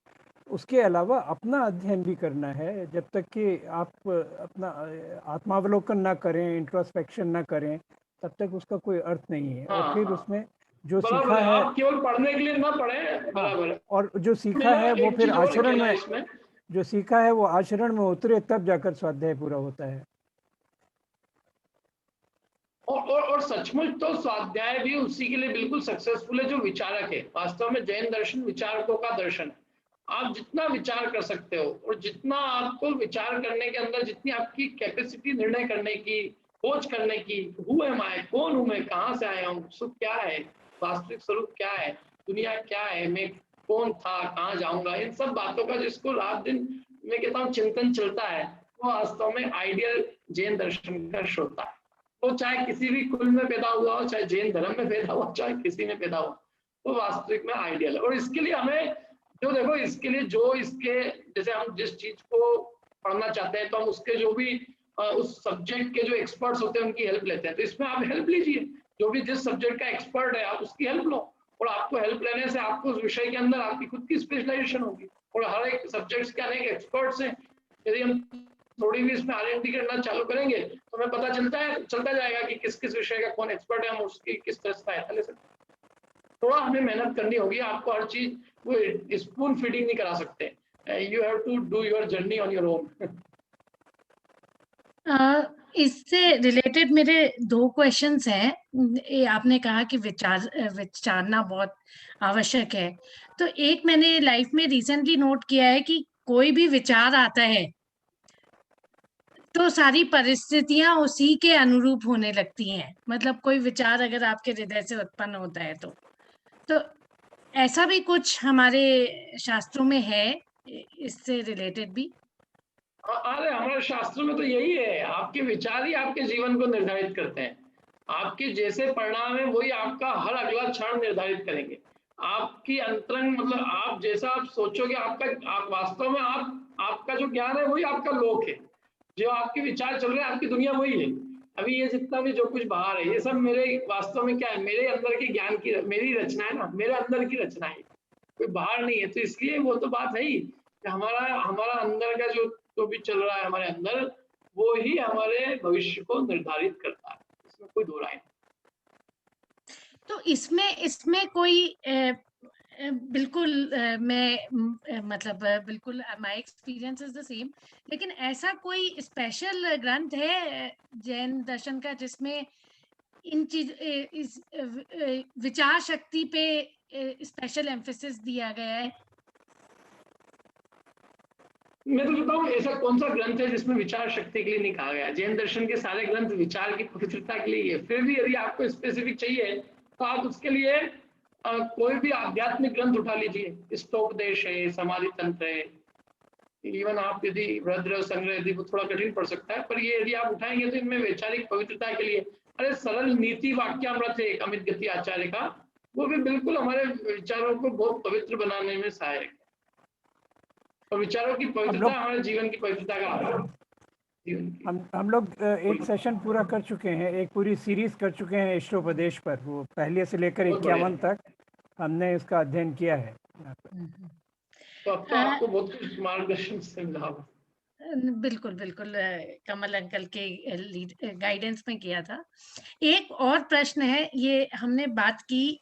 Speaker 5: उसके अलावा अपना अध्ययन भी करना है। जब तक कि आप अपना आत्मावलोकन ना करें, इंट्रोस्पेक्शन ना करें, तब तक उसका कोई अर्थ नहीं है। और फिर उसमें जो सीखा है,
Speaker 4: आप केवल पढ़ने के लिए ना पढ़ें, बराबर,
Speaker 5: और जो सीखा है वो फिर आचरण में, जो सीखा है वो आचरण में उतरे, तब जाकर स्वाध्याय पूरा होता है।
Speaker 4: और सचमुच तो स्वाध्याय भी उसी के लिए बिल्कुल सक्सेसफुल है जो विचारक है। वास्तव में जैन दर्शन विचारकों का दर्शन है। आप जितना विचार कर सकते हो और जितना आपको विचार करने के अंदर जितनी आपकी कैपेसिटी निर्णय करने की, खोज करने की, हु एम आई, कौन हूं मैं, कहाँ से आया हूँ, सुख क्या है, वास्तविक स्वरूप क्या है, दुनिया क्या है, मैं कौन था, कहाँ जाऊंगा, इन सब बातों का जिसको रात दिन मैं कहता हूँ चिंतन चलता है, वो वास्तव में आइडियल जैन दर्शन का श्रोता है। वो चाहे किसी भी कुल में पैदा हुआ हो, चाहे जैन धर्म में पैदा हुआ, चाहे किसी में पैदा हुआ, वो वास्तविक में आइडियल है। और इसके लिए हमें जो देखो, इसके लिए जो इसके जैसे हम जिस चीज को पढ़ना चाहते हैं तो हम उसके जो भी उस सब्जेक्ट के जो एक्सपर्ट्स होते हैं उनकी हेल्प लेते हैं। तो इसमें आप हेल्प लीजिए, जो भी जिस सब्जेक्ट का एक्सपर्ट है आप उसकी हेल्प लो, और आपको हेल्प लेने से आपको उस विषय के अंदर आपकी खुद की स्पेशलाइजेशन होगी। और हर एक सब्जेक्ट्स के अनेक एक्सपर्ट्स हैं, यदि हम थोड़ी भी इसमें R&D करना चालू करेंगे तो हमें पता चलता जाएगा कि किस किस विषय का कौन एक्सपर्ट है, हम उसकी किस तरह से सहायता ले सकते हैं। थोड़ा हमें मेहनत करनी होगी, आपको हर चीज वो स्पून फीडिंग नहीं करा सकते, you have to do your journey on your own.
Speaker 1: इससे रिलेटेड मेरे 2 क्वेश्चंस हैं। आपने कहा कि विचारना बहुत आवश्यक है, तो एक मैंने लाइफ में रिसेंटली नोट किया है कि कोई भी विचार आता है तो सारी परिस्थितियां उसी के अनुरूप होने लगती हैं। मतलब कोई विचार अगर आपके हृदय से उत्पन्न होता है तो ऐसा भी कुछ हमारे शास्त्रों में है इससे रिलेटेड भी?
Speaker 4: अरे हमारे शास्त्रों में तो यही है, आपके विचार ही आपके जीवन को निर्धारित करते हैं। आपके जैसे परिणाम है वही आपका हर अगला क्षण निर्धारित करेंगे। आपकी अंतरंग मतलब आप जैसा आप सोचोगे आप वास्तव में आपका जो ज्ञान है वही आपका लोक है। जो आपके विचार चल रहे हैं आपकी दुनिया वही है। अभी ये जितना भी जो कुछ बाहर है ये सब मेरे वास्तव में क्या है, मेरे अंदर के ज्ञान की मेरी रचना है ना, मेरे अंदर की रचना है, कोई बाहर नहीं है। तो इसलिए वो तो बात है ही कि हमारा अंदर का जो भी चल रहा है हमारे अंदर वो ही हमारे भविष्य को निर्धारित करता है, इसमें कोई दो राय नहीं।
Speaker 1: तो इसमें कोई बिल्कुल मतलब बिल्कुल my experience is the same, लेकिन ऐसा कोई स्पेशल ग्रंथ है जैन दर्शन का जिसमें इन चीज इस विचार शक्ति पे स्पेशल एम्फेसिस दिया गया है?
Speaker 4: मैं तो बताऊं ऐसा कौन सा ग्रंथ है जिसमें विचार शक्ति के लिए नहीं कहा गया? जैन दर्शन के सारे ग्रंथ विचार की पवित्रता के लिए है। फिर भी यदि आपको स्पेसिफिक चाहिए तो आप उसके लिए कोई भी आध्यात्मिक ग्रंथ उठा लीजिए, स्तोपदेश है, समाधि तंत्र है, इवन आप यदि रुद्र संग्रह यदि वो थोड़ा कठिन पड़ सकता है, पर ये यदि आप उठाएंगे तो इनमें वैचारिक पवित्रता के लिए अरे सरल नीति वाक्यामृत है अमित गति आचार्य का, वो भी बिल्कुल हमारे विचारों को बहुत पवित्र बनाने में सहायक है। और विचारों की पवित्रता हमारे जीवन की पवित्रता का आधार है।
Speaker 5: हम लोग एक सेशन पूरा कर चुके हैं, एक पूरी सीरीज कर चुके हैं इष्टोपदेश पर। वो पहले से लेकर 51 तक हमने इसका अध्ययन किया है।
Speaker 4: तो अब तो आपको बहुत कुछ मार्गदर्शन से मिला होगा।
Speaker 1: बिल्कुल बिल्कुल कमल अंकल के गाइडेंस में किया था। एक और प्रश्न है, ये हमने बात की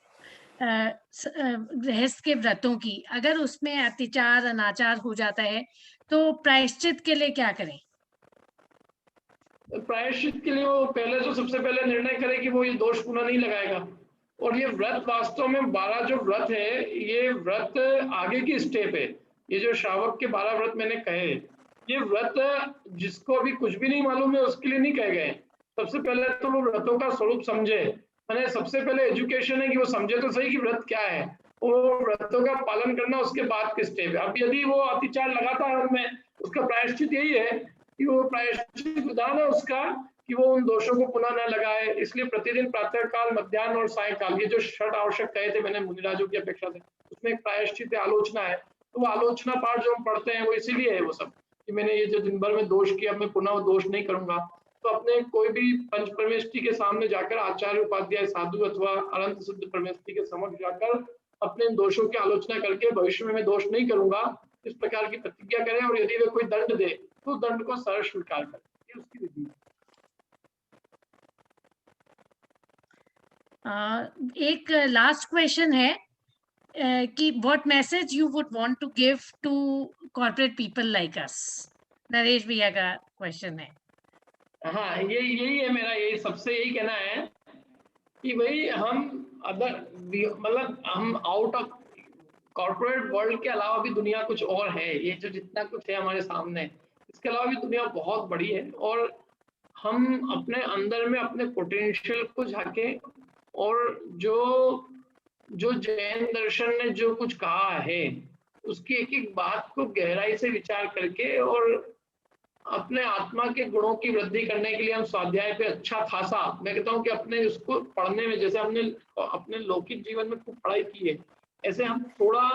Speaker 1: गृहस्थ के व्रतों की, अगर उसमें अत्याचार अनाचार हो जाता है तो प्रायश्चित के लिए क्या करें?
Speaker 4: प्रायश्चित के लिए वो पहले जो सबसे पहले निर्णय करे कि वो ये दोष पुनः नहीं लगाएगा। और ये व्रत वास्तव में 12 जो व्रत है ये व्रत आगे की स्टेप है। ये जो श्रावक के 12 व्रत मैंने कहे, ये व्रत जिसको अभी कुछ भी नहीं मालूम है उसके लिए नहीं कहे गए। सबसे पहले तो वो व्रतों का स्वरूप समझे, मैंने सबसे पहले एजुकेशन है कि वो समझे तो सही कि व्रत क्या है, वो व्रतों का पालन करना उसके बाद के स्टेप है। अब यदि वो अत्याचार लगाता है उनमें, उसका प्रायश्चित यही है कि वो प्रायश्चित विधान है उसका कि वो उन दोषों को पुनः न लगाए। इसलिए प्रतिदिन प्रातः काल, मध्याह्न और सायकाल, ये जो षट आवश्यक कहे थे मैंने मुनिराजों की अपेक्षा से, उसमें एक प्रायश्चित आलोचना है। तो वो आलोचना पाठ जो हम पढ़ते हैं वो इसीलिए है वो सब कि मैंने ये जो दिन भर में दोष किया मैं पुनः वो दोष नहीं करूंगा। तो अपने कोई भी पंच परमेष्टि के सामने जाकर आचार्य उपाध्याय साधु अथवा अनंत सिद्ध परमेष्टि के समक्ष जाकर अपने दोषों की आलोचना करके भविष्य में मैं दोष नहीं करूंगा इस प्रकार की प्रतिज्ञा करें। और यदि वे कोई दंड दे तो दंड को सरल स्वीकार करें, ये उसकी विधि
Speaker 1: है। एक लास्ट क्वेश्चन है कि what message you would want to give to corporate people like us? Naresh भैया का क्वेश्चन है।
Speaker 4: हाँ, यही है मेरा, यही सबसे यही कहना है कि भाई हम अदर मतलब हम आउट ऑफ कॉर्पोरेट वर्ल्ड के अलावा भी दुनिया कुछ और है। ये जो जितना कुछ है हमारे सामने, इसके अलावा भी दुनिया बहुत बड़ी है और हम अपने अंदर में अपने पोटेंशियल को झांके और जो जैन दर्शन ने जो कुछ कहा है उसकी एक एक बात को गहराई से विचार करके और अपने आत्मा के गुणों की वृद्धि करने के लिए हम स्वाध्याय पे अच्छा खासा, मैं कहता हूँ कि अपने उसको पढ़ने में, जैसे हमने अपने लौकिक जीवन में खूब पढ़ाई की है, ऐसे हम थोड़ा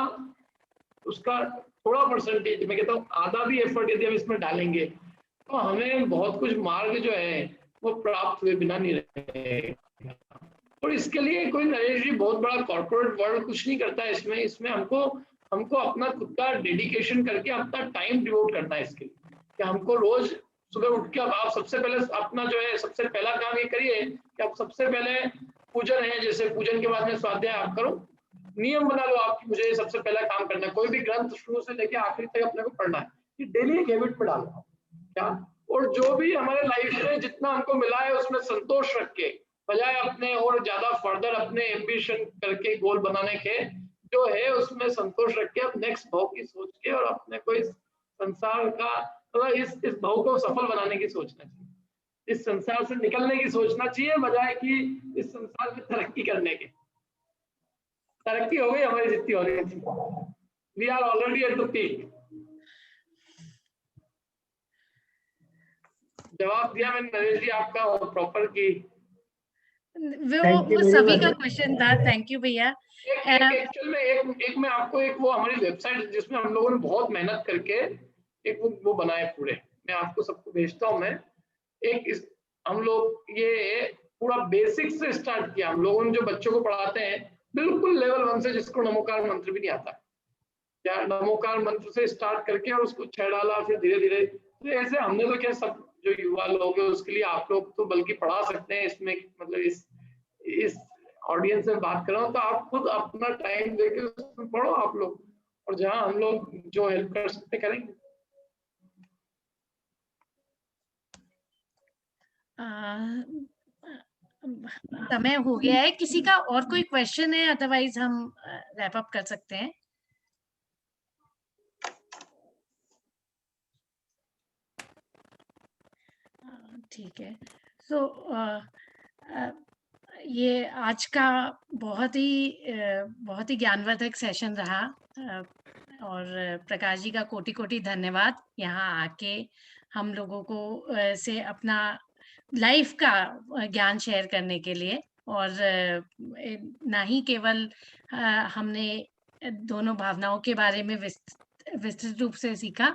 Speaker 4: परसेंटेज, मैं कहता हूँ आधा भी एफर्ट यदि हम इसमें डालेंगे तो हमें बहुत कुछ मार्ग जो है वो प्राप्त हुए बिना नहीं रहेगा। और इसके लिए कोई नरेश जी बहुत बड़ा कॉर्पोरेट वर्ल्ड कुछ नहीं करता है। इसमें हमको अपना खुद का डेडिकेशन करके अपना टाइम डिवोट करना है इसके लिए कि हमको रोज सुबह उठ के आप सबसे पहले अपना जो है सबसे पहला काम ये करिए कि आप सबसे पहले पूजन है, जैसे पूजन के बाद में स्वाध्याय आप करो, नियम बना लो आप, मुझे सबसे पहला काम करना है। कोई भी ग्रंथ शुरू से लेके आखिरी तक अपने को पढ़ना है, ये डेली एक हैबिट में डालो। क्या और जो भी हमारे लाइफ में जितना हमको मिला है उसमें संतोष रख के, बजाय अपने और ज्यादा फर्दर अपने एम्बिशन करके गोल बनाने के, जो है उसमें संतोष रख के अब नेक्स्ट भाव की सोच के और अपने को इस संसार का मतलब इस भाव को सफल बनाने की सोचना चाहिए, इस संसार से निकलने की सोचना चाहिए, बजाय कि इस संसार में तरक्की करने के। तरक्की हो गई हमारी जितनी हो रही थी, we are already at the peak. जवाब दिया मैंने नरेश जी आपका प्रॉपर की
Speaker 1: वो सभी का क्वेश्चन था। थैंक यू भैया।
Speaker 4: एक्चुअल में एक मैं आपको एक वो हमारी वेबसाइट जिसमें हम लोगों ने बहुत मेहनत करके एक वो बनाए पूरे, मैं आपको सबको भेजता हूँ। मैं हम लोग ये पूरा बेसिक से स्टार्ट किया। हम लोगों ने जो बच्चों को पढ़ाते हैं बिल्कुल लेवल 1 से, जिसको नमोकार मंत्र भी नहीं आता, या नमोकार मंत्र से स्टार्ट करके और उसको छह डाला, फिर धीरे धीरे। तो ऐसे हमने तो क्या, सब जो युवा लोग हैं उसके लिए आप लोग तो बल्कि पढ़ा सकते हैं इसमें, मतलब इस ऑडियंस में बात कर रहा हूँ, तो आप खुद अपना टाइम देके उसमें पढ़ो आप लोग, और जहाँ हम लोग जो हेल्प कर सकते करेंगे।
Speaker 1: समय हो गया है, किसी का और कोई क्वेश्चन है? अदरवाइज हम रैप अप कर सकते हैं। ठीक है। सो ये आज का बहुत ही ज्ञानवर्धक सेशन रहा, और प्रकाश जी का कोटि कोटि धन्यवाद यहाँ आके हम लोगों को से अपना लाइफ का ज्ञान शेयर करने के लिए। और ना ही केवल हमने दोनों भावनाओं के बारे में विस्तृत रूप से सीखा,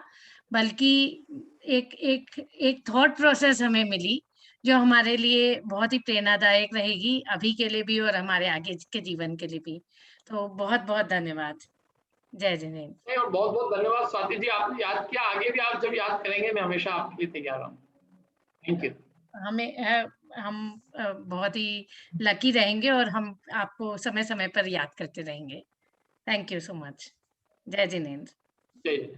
Speaker 1: बल्कि एक थॉट प्रोसेस हमें मिली जो हमारे लिए बहुत ही प्रेरणादायक रहेगी, अभी के लिए भी और हमारे आगे के जीवन के लिए भी। तो बहुत बहुत धन्यवाद। जय जिनेन्द्र।
Speaker 4: और बहुत बहुत धन्यवाद स्वाति जी, आपने याद किया। आगे भी आप जब याद करेंगे मैं हमेशा आपके लिए तैयार हूँ। Thank you.
Speaker 1: हम बहुत ही लकी रहेंगे और हम आपको समय समय पर याद करते रहेंगे। Thank you so much. जय जिनेन्द्र।
Speaker 4: जय।